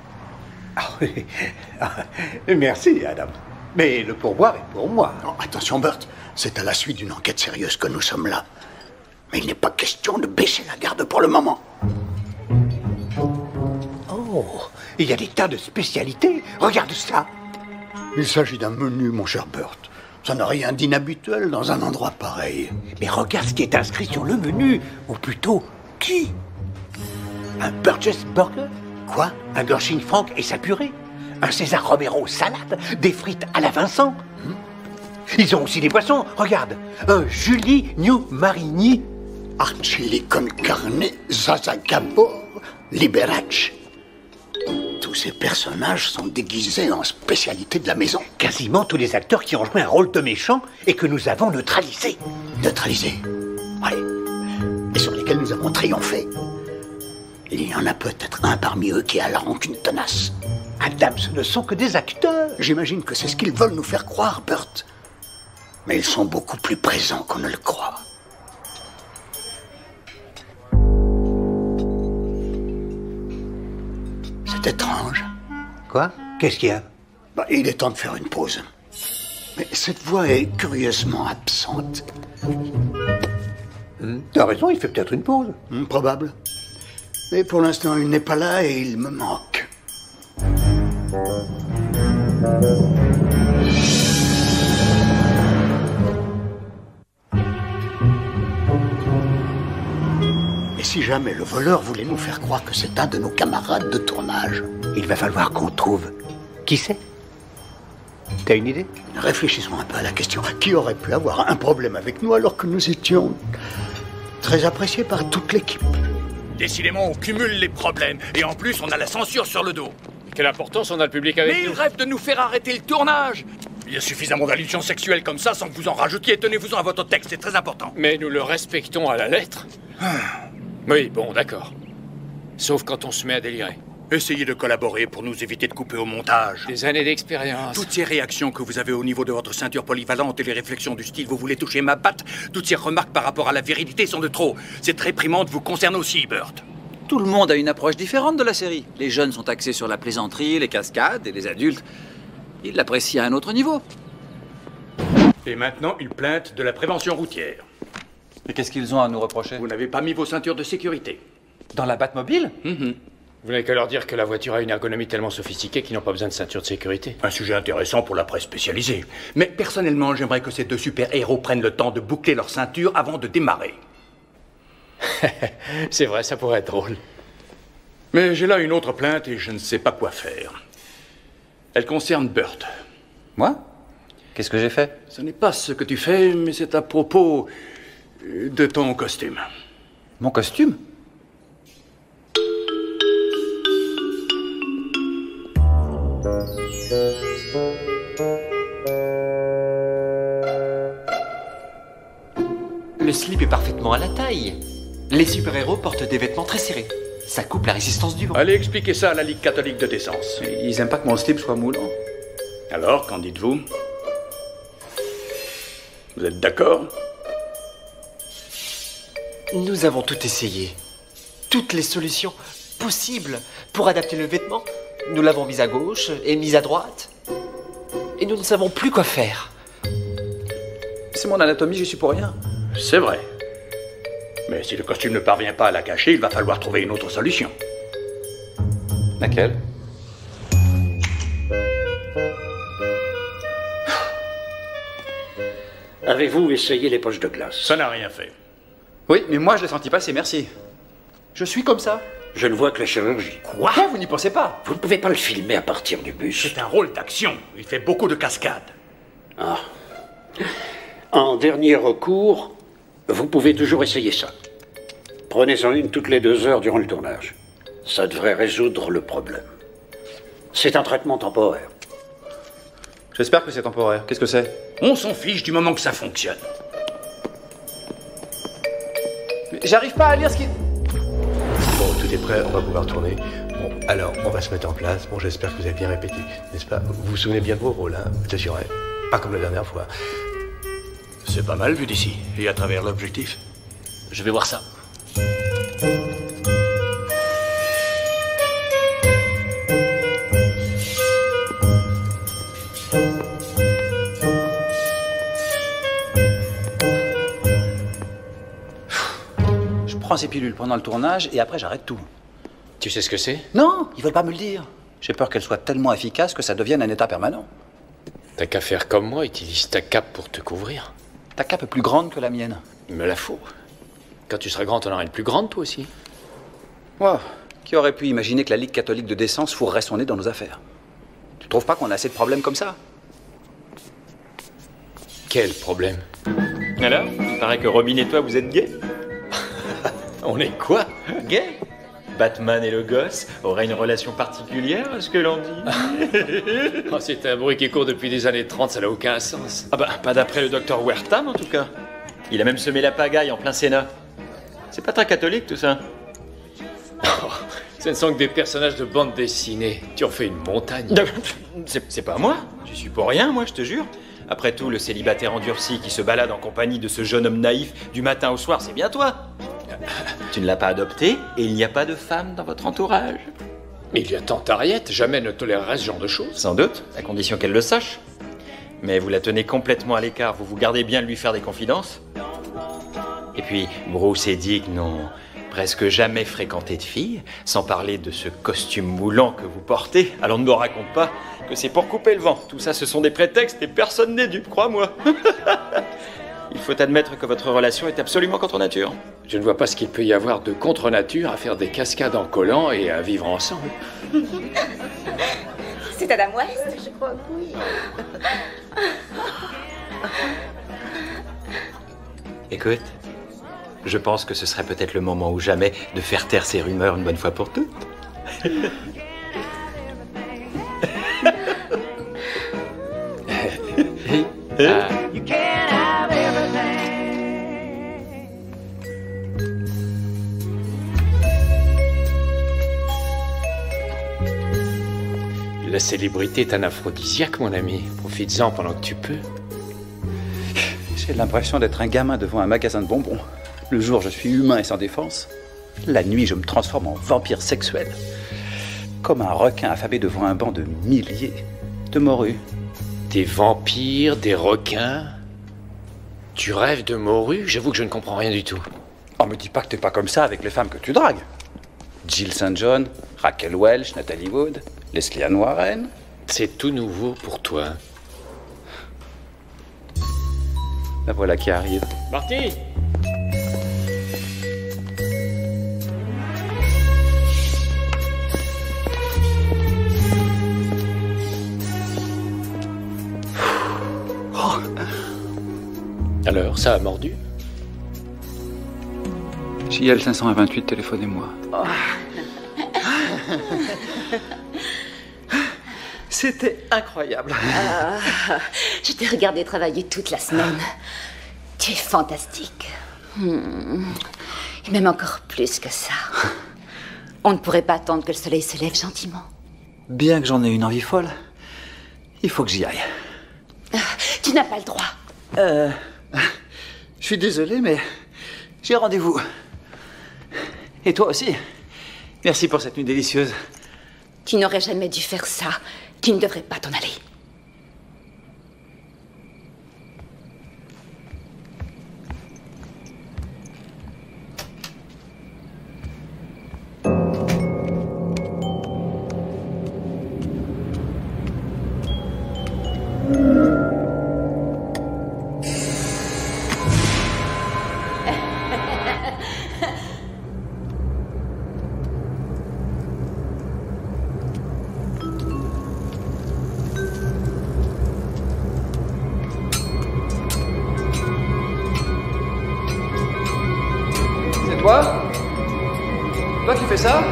Ah oui. Merci, Adam. Mais le pourboire est pour moi. Oh, attention, Burt. C'est à la suite d'une enquête sérieuse que nous sommes là. Mais il n'est pas question de baisser la garde pour le moment. Oh, il y a des tas de spécialités. Regarde ça. Il s'agit d'un menu, mon cher Burt. Ça n'a rien d'inhabituel dans un endroit pareil. Mais regarde ce qui est inscrit sur le menu. Ou plutôt, qui? Un Burgess Burger? Quoi? Un Gershing Frank et sa purée? Un César Romero salade? Des frites à la Vincent? Ils ont aussi des poissons. Regarde. Un Julie New Marigny. Archili con carne, Zaza Gabor, Liberace. Tous ces personnages sont déguisés en spécialité de la maison. Quasiment tous les acteurs qui ont joué un rôle de méchant et que nous avons neutralisés. Neutralisés? Oui. Et sur lesquels nous avons triomphé. Il y en a peut-être un parmi eux qui a la rancune tenace. Adam, ce ne sont que des acteurs. J'imagine que c'est ce qu'ils veulent nous faire croire, Burt. Mais ils sont beaucoup plus présents qu'on ne le croit. C'est étrange. Quoi? Qu'est-ce qu'il y a? Il est temps de faire une pause. Mais cette voix est curieusement absente. T'as raison, il fait peut-être une pause. Probable. Mais pour l'instant, il n'est pas là et il me manque. Et si jamais le voleur voulait nous faire croire que c'est un de nos camarades de tournage? Il va falloir qu'on trouve. Qui c'est? T'as une idée? Réfléchissons un peu à la question. Qui aurait pu avoir un problème avec nous alors que nous étions très appréciés par toute l'équipe? Décidément, on cumule les problèmes. Et en plus, on a la censure sur le dos. Quelle importance on a le public avec nous? Mais il rêve de nous faire arrêter le tournage. Il y a suffisamment d'allusions sexuelles comme ça sans que vous en rajoutiez. Tenez-vous-en à votre texte, c'est très important. Mais nous le respectons à la lettre. Oui, bon, d'accord. Sauf quand on se met à délirer. Essayez de collaborer pour nous éviter de couper au montage. Des années d'expérience. Toutes ces réactions que vous avez au niveau de votre ceinture polyvalente et les réflexions du style « vous voulez toucher ma patte », toutes ces remarques par rapport à la virilité sont de trop. Cette réprimande vous concerne aussi, Burt. Tout le monde a une approche différente de la série. Les jeunes sont axés sur la plaisanterie, les cascades, et les adultes, ils l'apprécient à un autre niveau. Et maintenant, une plainte de la prévention routière. Et qu'est-ce qu'ils ont à nous reprocher? Vous n'avez pas mis vos ceintures de sécurité. Dans la Batmobile? Vous n'avez qu'à leur dire que la voiture a une ergonomie tellement sophistiquée qu'ils n'ont pas besoin de ceinture de sécurité. Un sujet intéressant pour la presse spécialisée. Mais personnellement, j'aimerais que ces deux super-héros prennent le temps de boucler leur ceinture avant de démarrer. C'est vrai, ça pourrait être drôle. Mais j'ai là une autre plainte et je ne sais pas quoi faire. Elle concerne Burt. Moi? Qu'est-ce que j'ai fait? Ce n'est pas ce que tu fais, mais c'est à propos de ton costume. Mon costume? Le slip est parfaitement à la taille. Les super-héros portent des vêtements très serrés. Ça coupe la résistance du vent. Allez expliquer ça à la Ligue catholique de décence. Ils aiment pas que mon slip soit moulant. Alors, qu'en dites-vous? Vous êtes d'accord? Nous avons tout essayé. Toutes les solutions possibles pour adapter le vêtement. Nous l'avons mis à gauche et mis à droite. Et nous ne savons plus quoi faire. C'est mon anatomie, j'y suis pour rien. C'est vrai. Mais si le costume ne parvient pas à la cacher, il va falloir trouver une autre solution. Laquelle? Avez-vous essayé les poches de glace? Ça n'a rien fait. Oui, mais moi je l'ai senti passer, merci. Je suis comme ça. Je ne vois que la chirurgie. Quoi? Vous n'y pensez pas? Vous ne pouvez pas le filmer à partir du bus. C'est un rôle d'action. Il fait beaucoup de cascades. Ah. En dernier recours, vous pouvez toujours essayer ça. Prenez-en une toutes les 2 heures durant le tournage. Ça devrait résoudre le problème. C'est un traitement temporaire. J'espère que c'est temporaire. Qu'est-ce que c'est? On s'en fiche du moment que ça fonctionne. J'arrive pas à lire ce qui... Bon, tout est prêt, on va pouvoir tourner. Bon, alors, on va se mettre en place. Bon, j'espère que vous avez bien répété, n'est-ce pas? Vous vous souvenez bien de vos rôles, hein? Vous assurez. Pas comme la dernière fois. C'est pas mal vu d'ici, et à travers l'objectif. Je vais voir ça. prends ces pilules pendant le tournage et après j'arrête tout. Tu sais ce que c'est? Non, ils veulent pas me le dire. J'ai peur qu'elles soient tellement efficaces que ça devienne un état permanent. T'as qu'à faire comme moi, utilise ta cape pour te couvrir. Ta cape est plus grande que la mienne. Il me la faut. Quand tu seras grand, t'en auras une plus grande, toi aussi. Wow. Qui aurait pu imaginer que la Ligue catholique de décence fourrerait son nez dans nos affaires? Tu trouves pas qu'on a assez de problèmes comme ça? Quel problème? Alors, il paraît que Robin et toi, vous êtes gays? On est quoi? Gays? Batman et le gosse auraient une relation particulière, à ce que l'on dit. Oh, c'est un bruit qui court depuis des années 30, ça n'a aucun sens. Ah bah, pas d'après le docteur Wertham, en tout cas. Il a même semé la pagaille en plein Sénat. C'est pas très catholique, tout ça. Oh, ce ne sont que des personnages de bande dessinée. Tu en fais une montagne. C'est pas moi. Je suis pour rien, moi, je te jure. Après tout, le célibataire endurci qui se balade en compagnie de ce jeune homme naïf du matin au soir, c'est bien toi. Tu ne l'as pas adopté et il n'y a pas de femme dans votre entourage. Mais il y a tante Harriet, jamais ne tolérerait ce genre de choses. Sans doute, à condition qu'elle le sache. Mais vous la tenez complètement à l'écart, vous vous gardez bien de lui faire des confidences. Et puis, Bruce et Dick n'ont presque jamais fréquenté de filles, sans parler de ce costume moulant que vous portez. Alors ne me raconte pas que c'est pour couper le vent. Tout ça, ce sont des prétextes et personne n'est dupe, crois-moi. Il faut admettre que votre relation est absolument contre nature. Je ne vois pas ce qu'il peut y avoir de contre nature à faire des cascades en collant et à vivre ensemble. C'est Adam West? Je crois que oui. Écoute, je pense que ce serait peut-être le moment ou jamais de faire taire ces rumeurs une bonne fois pour toutes. You can't have everything. La célébrité est un aphrodisiaque, mon ami. Profites-en pendant que tu peux. J'ai l'impression d'être un gamin devant un magasin de bonbons. Le jour, je suis humain et sans défense. La nuit, je me transforme en vampire sexuel. Comme un requin affamé devant un banc de milliers de morues. Des vampires, des requins. Tu rêves de morues? J'avoue que je ne comprends rien du tout. Oh, me dis pas que t'es pas comme ça avec les femmes que tu dragues. Jill St. John, Raquel Welch, Natalie Wood, Leslie Ann Warren. C'est tout nouveau pour toi. La voilà qui arrive. Marty! Alors, ça a mordu? JL 528, téléphonez-moi. Oh. C'était incroyable. Je t'ai regardé travailler toute la semaine. Tu es fantastique. Et même encore plus que ça. On ne pourrait pas attendre que le soleil se lève gentiment. Bien que j'en ai une envie folle, il faut que j'y aille. Tu n'as pas le droit. Je suis désolé, mais j'ai rendez-vous. Et toi aussi. Merci pour cette nuit délicieuse. Tu n'aurais jamais dû faire ça. Tu ne devrais pas t'en aller. Toi qui fais ça?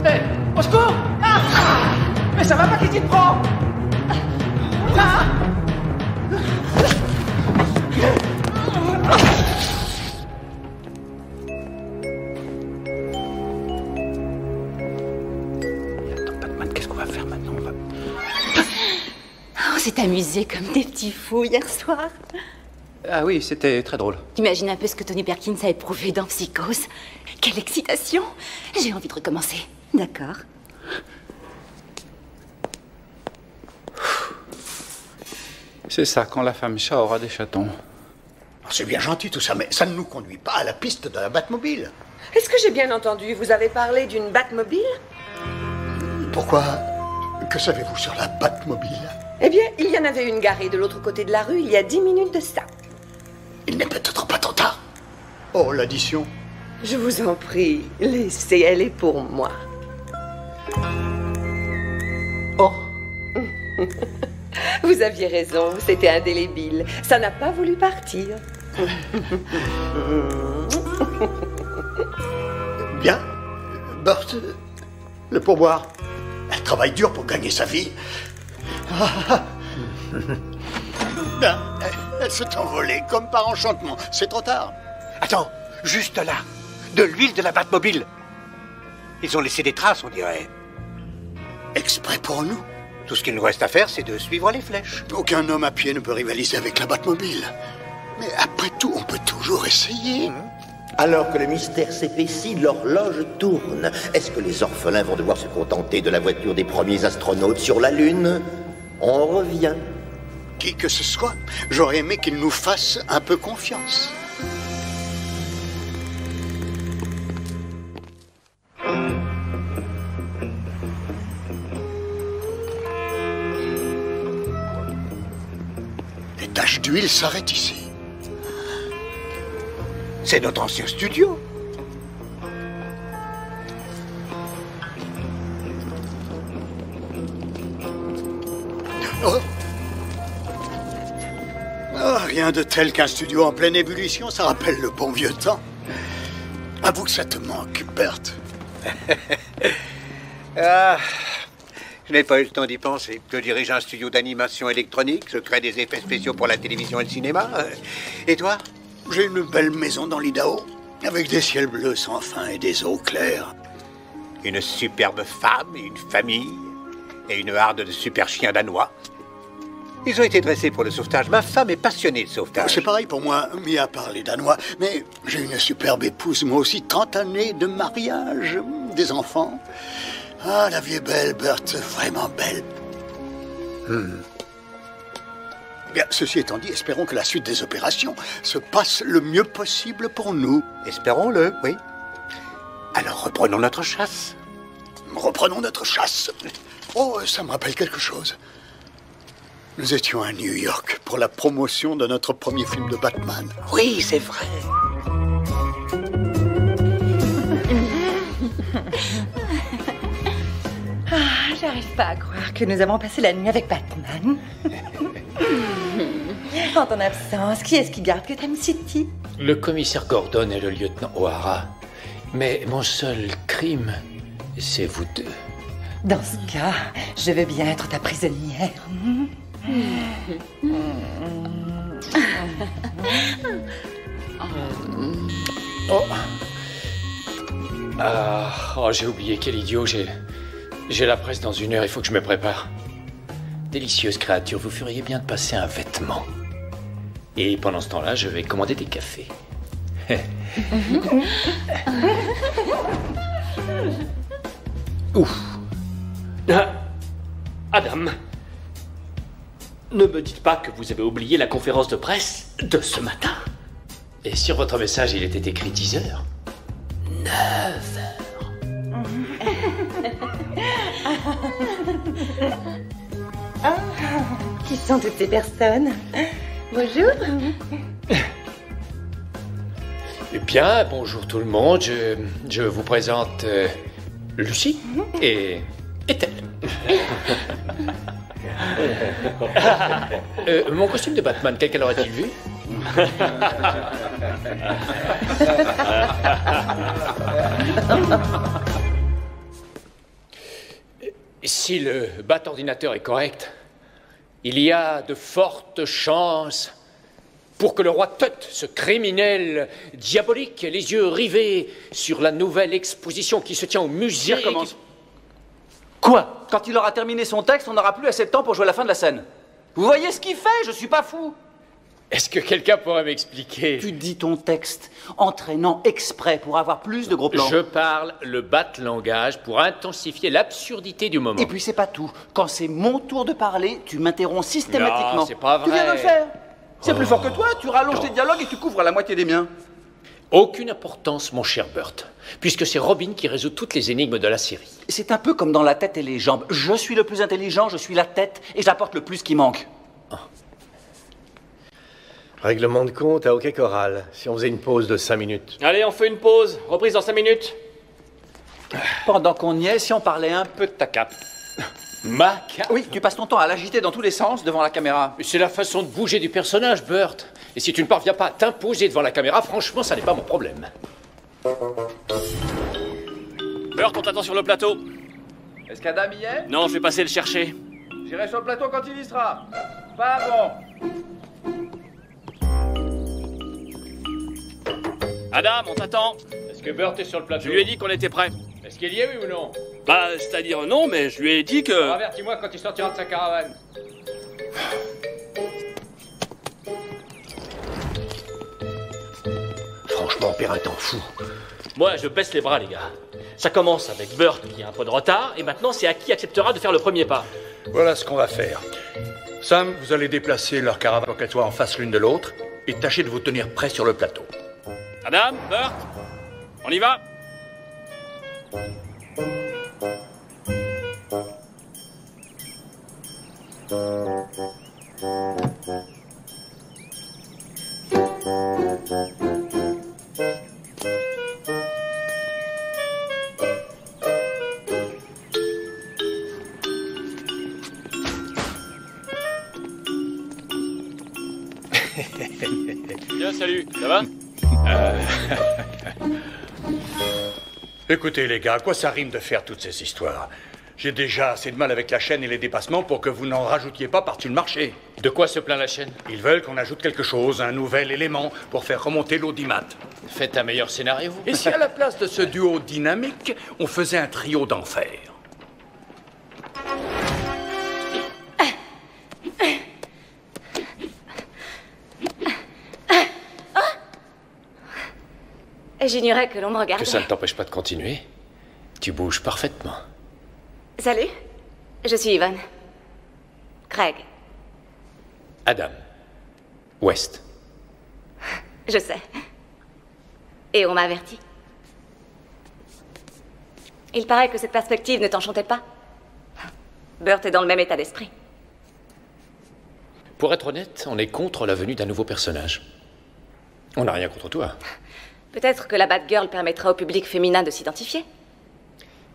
Hé, au secours! Mais ça va pas, qui t'y prend? On s'est amusés comme des petits fous hier soir. Ah oui, c'était très drôle. Imagine un peu ce que Tony Perkins a éprouvé dans Psychose. Quelle excitation! J'ai envie de recommencer. D'accord. C'est ça, quand la femme chat aura des chatons. C'est bien gentil tout ça, mais ça ne nous conduit pas à la piste de la Batmobile. Est-ce que j'ai bien entendu? Vous avez parlé d'une Batmobile? Pourquoi? Que savez-vous sur la Batmobile? Eh bien, il y en avait une garée de l'autre côté de la rue il y a 10 minutes de ça. Il n'est peut-être pas trop tard. Oh, l'addition. Je vous en prie, laissez, elle est pour moi. Oh. Vous aviez raison, c'était indélébile. Ça n'a pas voulu partir. Bien. Burt, le pourboire. Elle travaille dur pour gagner sa vie. Bien, elle s'est envolée comme par enchantement. C'est trop tard. Attends, juste là, de l'huile de la Batmobile. Ils ont laissé des traces, on dirait. Exprès pour nous. Tout ce qu'il nous reste à faire, c'est de suivre les flèches. Aucun homme à pied ne peut rivaliser avec la Batmobile. Mais après tout, on peut toujours essayer. Alors que le mystère s'épaissit, l'horloge tourne. Est-ce que les orphelins vont devoir se contenter de la voiture des premiers astronautes sur la Lune? On revient. Qui que ce soit, j'aurais aimé qu'il nous fasse un peu confiance. Les taches d'huile s'arrêtent ici. C'est notre ancien studio. Oh. Oh, rien de tel qu'un studio en pleine ébullition, ça rappelle le bon vieux temps. Avoue que ça te manque, Burt. Ah, je n'ai pas eu le temps d'y penser. Je dirige un studio d'animation électronique, je crée des effets spéciaux pour la télévision et le cinéma. Et toi? J'ai une belle maison dans l'Idaho, avec des ciels bleus sans fin et des eaux claires. Une superbe femme et une famille, et une harde de super chiens danois. Ils ont été dressés pour le sauvetage. Ma femme est passionnée de sauvetage. C'est pareil pour moi, mis à part les Danois. Mais j'ai une superbe épouse, moi aussi, 30 années de mariage, des enfants. Ah, la vie est belle, Burt, vraiment belle. Bien, ceci étant dit, espérons que la suite des opérations se passe le mieux possible pour nous. Espérons-le, oui. Alors reprenons notre chasse. Reprenons notre chasse. Oh, ça me rappelle quelque chose. Nous étions à New York pour la promotion de notre premier film de Batman. Oui, c'est vrai. Ah, j'arrive pas à croire que nous avons passé la nuit avec Batman. En ton absence, qui est-ce qui garde Gotham City? Le commissaire Gordon et le lieutenant O'Hara. Mais mon seul crime, c'est vous deux. Dans ce cas, je veux bien être ta prisonnière. Oh. J'ai oublié, quel idiot. J'ai la presse dans 1 heure, il faut que je me prépare. Délicieuse créature, vous feriez bien de passer un vêtement. Et pendant ce temps-là, je vais commander des cafés. Ouf. Adam, ne me dites pas que vous avez oublié la conférence de presse de ce matin. Et sur votre message, il était écrit 10 heures. 9 heures. Qui sont toutes ces personnes? Bonjour. Eh bien, bonjour tout le monde. Je vous présente Lucie et Ethel. Mon costume de Batman, quelqu'un l'aurait-il vu? Si le bat-ordinateur est correct, il y a de fortes chances pour que le roi Tut, ce criminel diabolique, les yeux rivés sur la nouvelle exposition qui se tient au musée... Quoi? Quand il aura terminé son texte, on n'aura plus assez de temps pour jouer la fin de la scène. Vous voyez ce qu'il fait? Je suis pas fou. Est-ce que quelqu'un pourrait m'expliquer? Tu dis ton texte, entraînant exprès pour avoir plus de gros plans. Je parle le bat-langage pour intensifier l'absurdité du moment. Et puis c'est pas tout. Quand c'est mon tour de parler, tu m'interromps systématiquement. Non, c'est pas vrai. Tu viens de le faire. C'est plus fort que toi, tu rallonges tes dialogues et tu couvres la moitié des miens. Aucune importance, mon cher Burt, puisque c'est Robin qui résout toutes les énigmes de la série. C'est un peu comme dans la tête et les jambes. Je suis le plus intelligent, je suis la tête et j'apporte le plus qui manque. Règlement de compte à OK Choral. Si on faisait une pause de 5 minutes. Allez, on fait une pause. Reprise dans 5 minutes. Pendant qu'on y est, si on parlait un peu de ta cape. Ma cape? Oui, tu passes ton temps à l'agiter dans tous les sens devant la caméra. C'est la façon de bouger du personnage, Burt. Et si tu ne parviens pas à t'imposer devant la caméra, franchement, ça n'est pas mon problème. Burt, on t'attend sur le plateau. Est-ce qu'Adam y est? Non, je vais passer le chercher. J'irai sur le plateau quand il y sera. Pas avant. Adam, on t'attend. Est-ce que Burt est sur le plateau? Je lui ai dit qu'on était prêt. Est-ce qu'il y est, oui ou non? Bah, c'est-à-dire non, mais je lui ai dit que... Avertis-moi quand il sortira de sa caravane. Franchement, Perrin t'en fou. Moi, je baisse les bras, les gars. Ça commence avec Burt qui a un peu de retard, et maintenant, c'est à qui acceptera de faire le premier pas. Voilà ce qu'on va faire. Sam, vous allez déplacer leur caravane pour qu'elles soient en face l'une de l'autre, et tâchez de vous tenir prêts sur le plateau. Adam, Burt, on y va. Bien, salut, ça va? Écoutez les gars, à quoi ça rime de faire toutes ces histoires? J'ai déjà assez de mal avec la chaîne et les dépassements pour que vous n'en rajoutiez pas par-dessus le marché. De quoi se plaint la chaîne? Ils veulent qu'on ajoute quelque chose, un nouvel élément, pour faire remonter l'audimat. Faites un meilleur scénario, vous. Et si à la place de ce duo dynamique, on faisait un trio d'enfer? J'ignorais que l'on me regardait. Que ça ne t'empêche pas de continuer. Tu bouges parfaitement. Salut, je suis Yvonne. Craig. Adam. West. Je sais. Et on m'a averti. Il paraît que cette perspective ne t'enchantait pas. Burt est dans le même état d'esprit. Pour être honnête, on est contre la venue d'un nouveau personnage. On n'a rien contre toi. Peut-être que la Batgirl permettra au public féminin de s'identifier.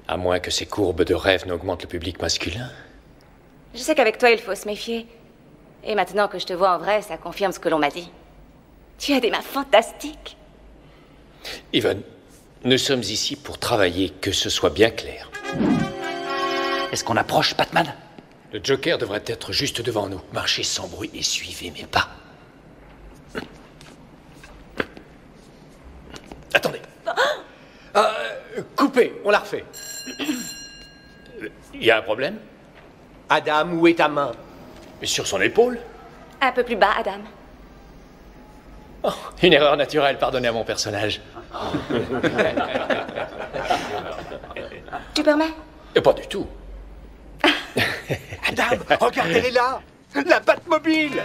À moins que ces courbes de rêve n'augmentent le public masculin. Je sais qu'avec toi, il faut se méfier. Et maintenant que je te vois en vrai, ça confirme ce que l'on m'a dit. Tu as des mains fantastiques. Yvonne, nous sommes ici pour travailler, que ce soit bien clair. Est-ce qu'on approche Batman? Le Joker devrait être juste devant nous. Marchez sans bruit et suivez mes pas. Attendez. Coupé, on la refait. Il y a un problème? Adam, où est ta main? Sur son épaule? Un peu plus bas, Adam. Oh, une erreur naturelle, pardonnez à mon personnage. Tu permets? Pas du tout. Adam, regardez-les là! La Batmobile!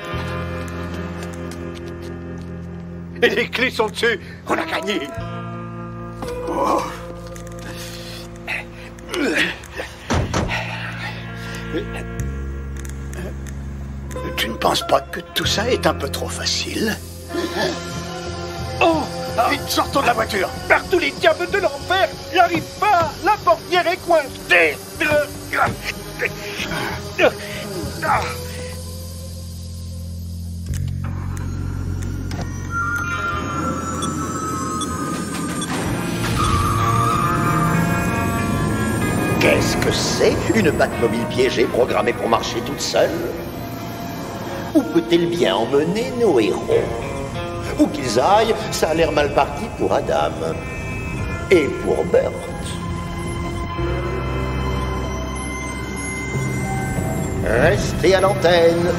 Et les clés sont dessus! On a gagné! Oh. Tu ne penses pas que tout ça est un peu trop facile? Oh! Vite, sortons de la voiture! Par tous les diables de l'enfer! J'arrive pas! La portière est coincée! Qu'est-ce que c'est? Une Batmobile piégée programmée pour marcher toute seule? Où peut-elle bien emmener nos héros? Où qu'ils aillent, ça a l'air mal parti pour Adam. Et pour Burt. Restez à l'antenne.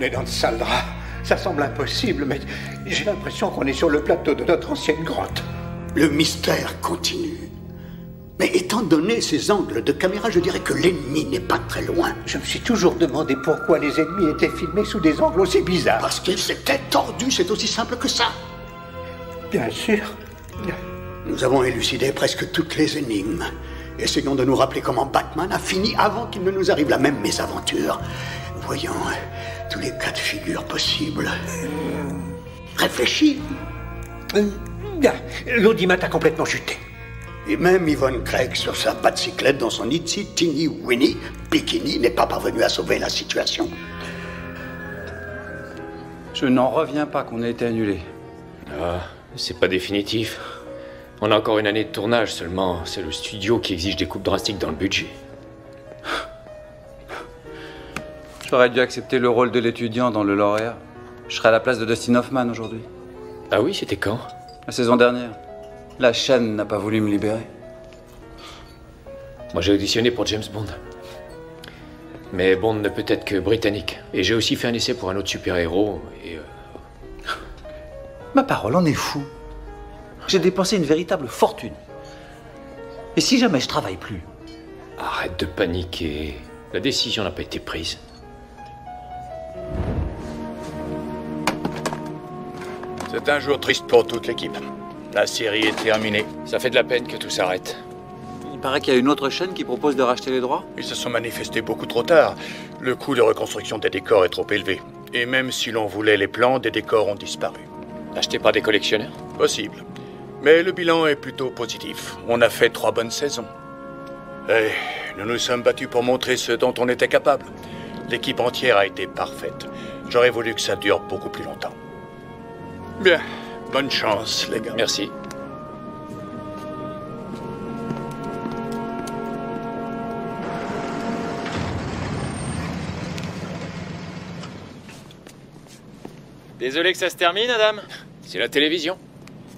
est dans de sales draps. Ça semble impossible, mais j'ai l'impression qu'on est sur le plateau de notre ancienne grotte. Le mystère continue. Mais étant donné ces angles de caméra, je dirais que l'ennemi n'est pas très loin. Je me suis toujours demandé pourquoi les ennemis étaient filmés sous des angles aussi bizarres. Parce qu'ils étaient tordus, c'est aussi simple que ça. Bien sûr. Nous avons élucidé presque toutes les énigmes. Essayons de nous rappeler comment Batman a fini avant qu'il ne nous arrive la même mésaventure. Voyons tous les cas de figure possibles. Réfléchis. L'audimat a complètement chuté. Et même Yvonne Craig, sur sa bicyclette dans son itsy teeny weeny bikini, n'est pas parvenu à sauver la situation. Je n'en reviens pas qu'on ait été annulé. Ah, c'est pas définitif. On a encore une année de tournage seulement. C'est le studio qui exige des coupes drastiques dans le budget. J'aurais dû accepter le rôle de l'étudiant dans le lauréat. Je serais à la place de Dustin Hoffman aujourd'hui. Ah oui, c'était quand? La saison dernière. La chaîne n'a pas voulu me libérer. Moi, j'ai auditionné pour James Bond. Mais Bond ne peut être que britannique. Et j'ai aussi fait un essai pour un autre super-héros, et... Ma parole, on est fou. J'ai dépensé une véritable fortune. Et si jamais je travaille plus? Arrête de paniquer. La décision n'a pas été prise. C'est un jour triste pour toute l'équipe. La série est terminée. Ça fait de la peine que tout s'arrête. Il paraît qu'il y a une autre chaîne qui propose de racheter les droits. Ils se sont manifestés beaucoup trop tard. Le coût de reconstruction des décors est trop élevé. Et même si l'on voulait les plans, des décors ont disparu. Achetés par des collectionneurs? Possible. Mais le bilan est plutôt positif. On a fait 3 bonnes saisons. Et nous nous sommes battus pour montrer ce dont on était capable. L'équipe entière a été parfaite. J'aurais voulu que ça dure beaucoup plus longtemps. Bien. Bonne chance, les gars. Merci. Désolé que ça se termine, Adam. C'est la télévision.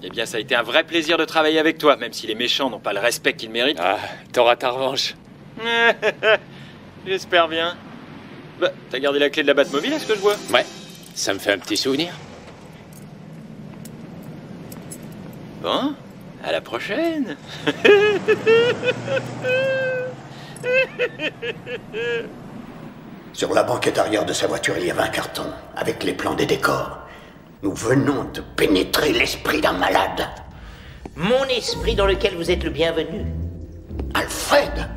Eh bien, ça a été un vrai plaisir de travailler avec toi, même si les méchants n'ont pas le respect qu'ils méritent. Ah, t'auras ta revanche. J'espère bien. Bah, t'as gardé la clé de la Batmobile, est-ce que je vois? Ouais, ça me fait un petit souvenir. Bon, à la prochaine. Sur la banquette arrière de sa voiture, il y avait un carton avec les plans des décors. Nous venons de pénétrer l'esprit d'un malade. Mon esprit dans lequel vous êtes le bienvenu. Alfred!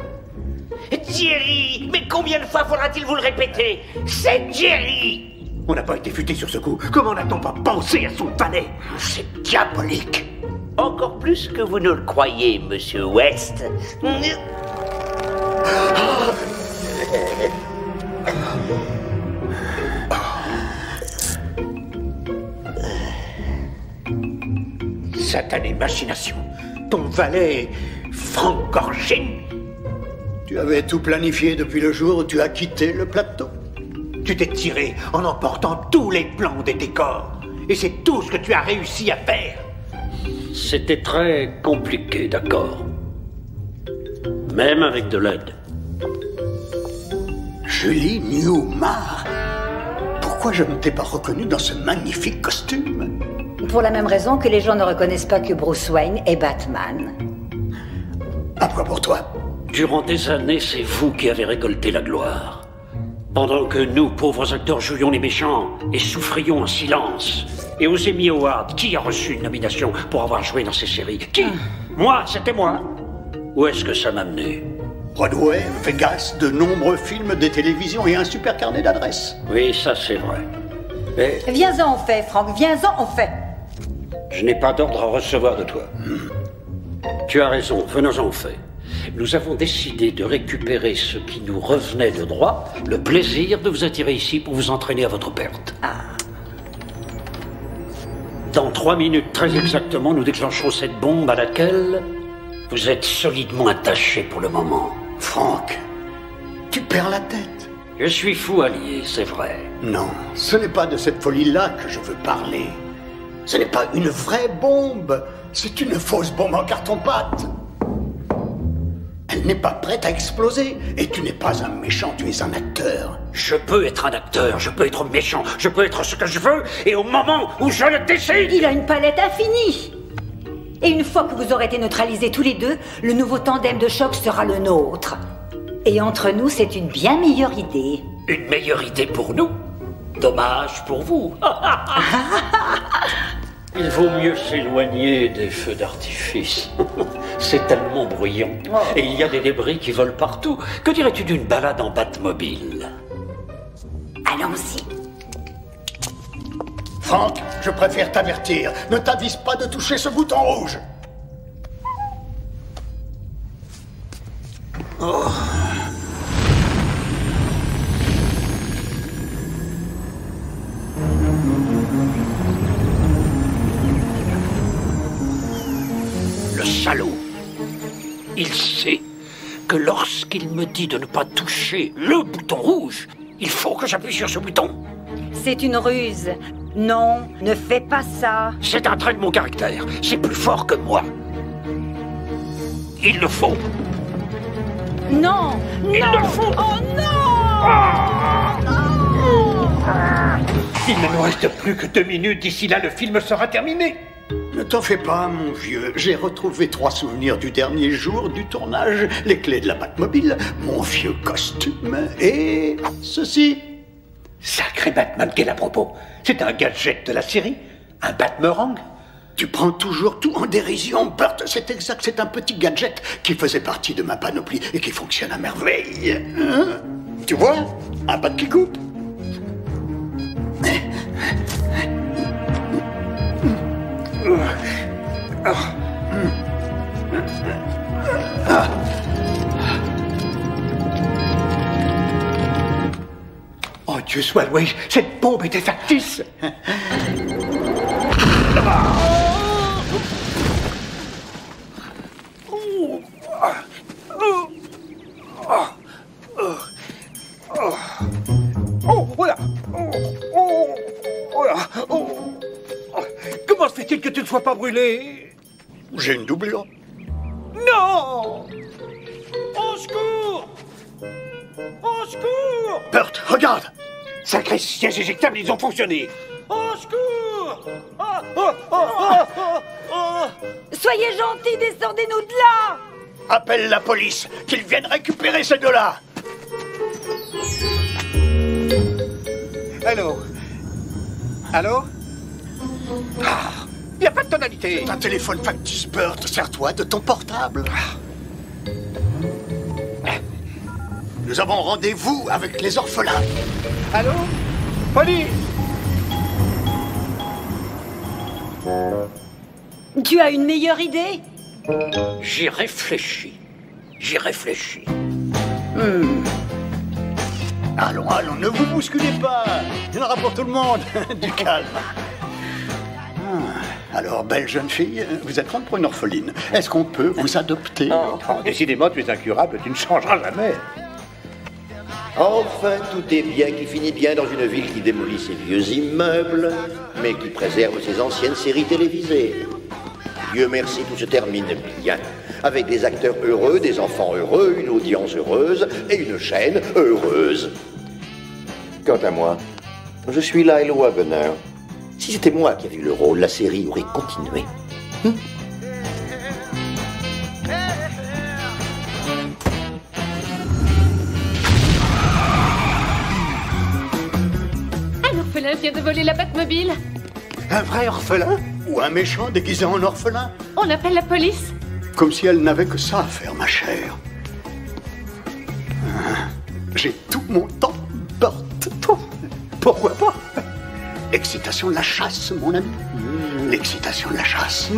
Jerry! Mais combien de fois faudra-t-il vous le répéter? C'est Jerry! On n'a pas été futé sur ce coup. Comment n'a-t-on pas pensé à son palais? C'est diabolique! Encore plus que vous ne le croyez, monsieur West. Satanée machination. Ton valet, Frank Gorshin. Tu avais tout planifié depuis le jour où tu as quitté le plateau. Tu t'es tiré en emportant tous les plans des décors. Et c'est tout ce que tu as réussi à faire. C'était très compliqué, d'accord. Même avec de l'aide. Julie Newmar. Pourquoi je ne t'ai pas reconnu dans ce magnifique costume? Pour la même raison que les gens ne reconnaissent pas que Bruce Wayne est Batman. À quoi pour toi? Durant des années, c'est vous qui avez récolté la gloire. Pendant que nous, pauvres acteurs, jouions les méchants et souffrions en silence. Et aux Emmy Awards, qui a reçu une nomination pour avoir joué dans ces séries? Qui? Moi, c'était moi. Où est-ce que ça m'a mené? Broadway, Vegas, de nombreux films, des télévisions et un super carnet d'adresses. Oui, ça c'est vrai. Mais Viens-en, on fait, Franck, viens-en, on fait. je n'ai pas d'ordre à recevoir de toi. Tu as raison, venons-en au fait. Nous avons décidé de récupérer ce qui nous revenait de droit, le plaisir de vous attirer ici pour vous entraîner à votre perte. Dans 3 minutes très exactement, nous déclencherons cette bombe à laquelle vous êtes solidement attaché pour le moment. Franck, tu perds la tête. Je suis fou allié, c'est vrai. Non, ce n'est pas de cette folie-là que je veux parler. Ce n'est pas une vraie bombe, c'est une fausse bombe en carton-pâte. Elle n'est pas prête à exploser. Et tu n'es pas un méchant, tu es un acteur. Je peux être un acteur, je peux être méchant, je peux être ce que je veux, et au moment où je le décide... Il a une palette infinie. Et une fois que vous aurez été neutralisés tous les deux, le nouveau tandem de choc sera le nôtre. Et entre nous, c'est une bien meilleure idée. Une meilleure idée pour nous? Dommage pour vous. Il vaut mieux s'éloigner des feux d'artifice. C'est tellement bruyant. Et il y a des débris qui volent partout. Que dirais-tu d'une balade en Batmobile? Allons-y. Frank, je préfère t'avertir. Ne t'avise pas de toucher ce bouton rouge. Oh. Le salaud. Il sait que lorsqu'il me dit de ne pas toucher le bouton rouge, il faut que j'appuie sur ce bouton. C'est une ruse. Non, ne fais pas ça. C'est un trait de mon caractère. C'est plus fort que moi. Il le faut. Non, Il le faut. Oh non. Il ne nous reste plus que 2 minutes. D'ici là, le film sera terminé. Ne t'en fais pas, mon vieux. J'ai retrouvé 3 souvenirs du dernier jour du tournage, les clés de la Batmobile, mon vieux costume et ceci. Sacré Batman, quel à propos. C'est un gadget de la série? Un Batmerang? Tu prends toujours tout en dérision, Burt. C'est exact, c'est un petit gadget qui faisait partie de ma panoplie et qui fonctionne à merveille. Hein? Tu vois? Un bat qui coupe. Oh Dieu soit loué, cette bombe était factice. Oh, voilà. Comment se fait-il que tu ne sois pas brûlé? J'ai une doublure. Non! Au secours! Au secours! Burt, regarde! Sacré siège éjectable, ils ont fonctionné! Au secours! Soyez gentils, descendez-nous de là. Appelle la police, qu'ils viennent récupérer ces deux-là. Allô? Allô? Il n'y a pas de tonalité. C'est un téléphone factice, Burt. Sers-toi de ton portable. Nous avons rendez-vous avec les orphelins. Allô? Police! Tu as une meilleure idée? J'y réfléchis. J'y réfléchis. Allons, allons, ne vous bousculez pas. Il y en aura pour tout le monde. Du calme. Alors, belle jeune fille, vous êtes grande pour une orpheline. Est-ce qu'on peut vous adopter? Oh, décidément, tu es incurable, tu ne changeras jamais. Enfin, tout est bien qui finit bien dans une ville qui démolit ses vieux immeubles, mais qui préserve ses anciennes séries télévisées. Dieu merci, tout se termine bien. Avec des acteurs heureux, des enfants heureux, une audience heureuse et une chaîne heureuse. Quant à moi, je suis Lyle Wagner. Si c'était moi qui avais eu le rôle, la série aurait continué. Un orphelin vient de voler la Batmobile. Un vrai orphelin? Ou un méchant déguisé en orphelin? On appelle la police. Comme si elle n'avait que ça à faire, ma chère. J'ai tout mon temps, Burt. Pourquoi pas? L'excitation de la chasse, mon ami. L'excitation de la chasse.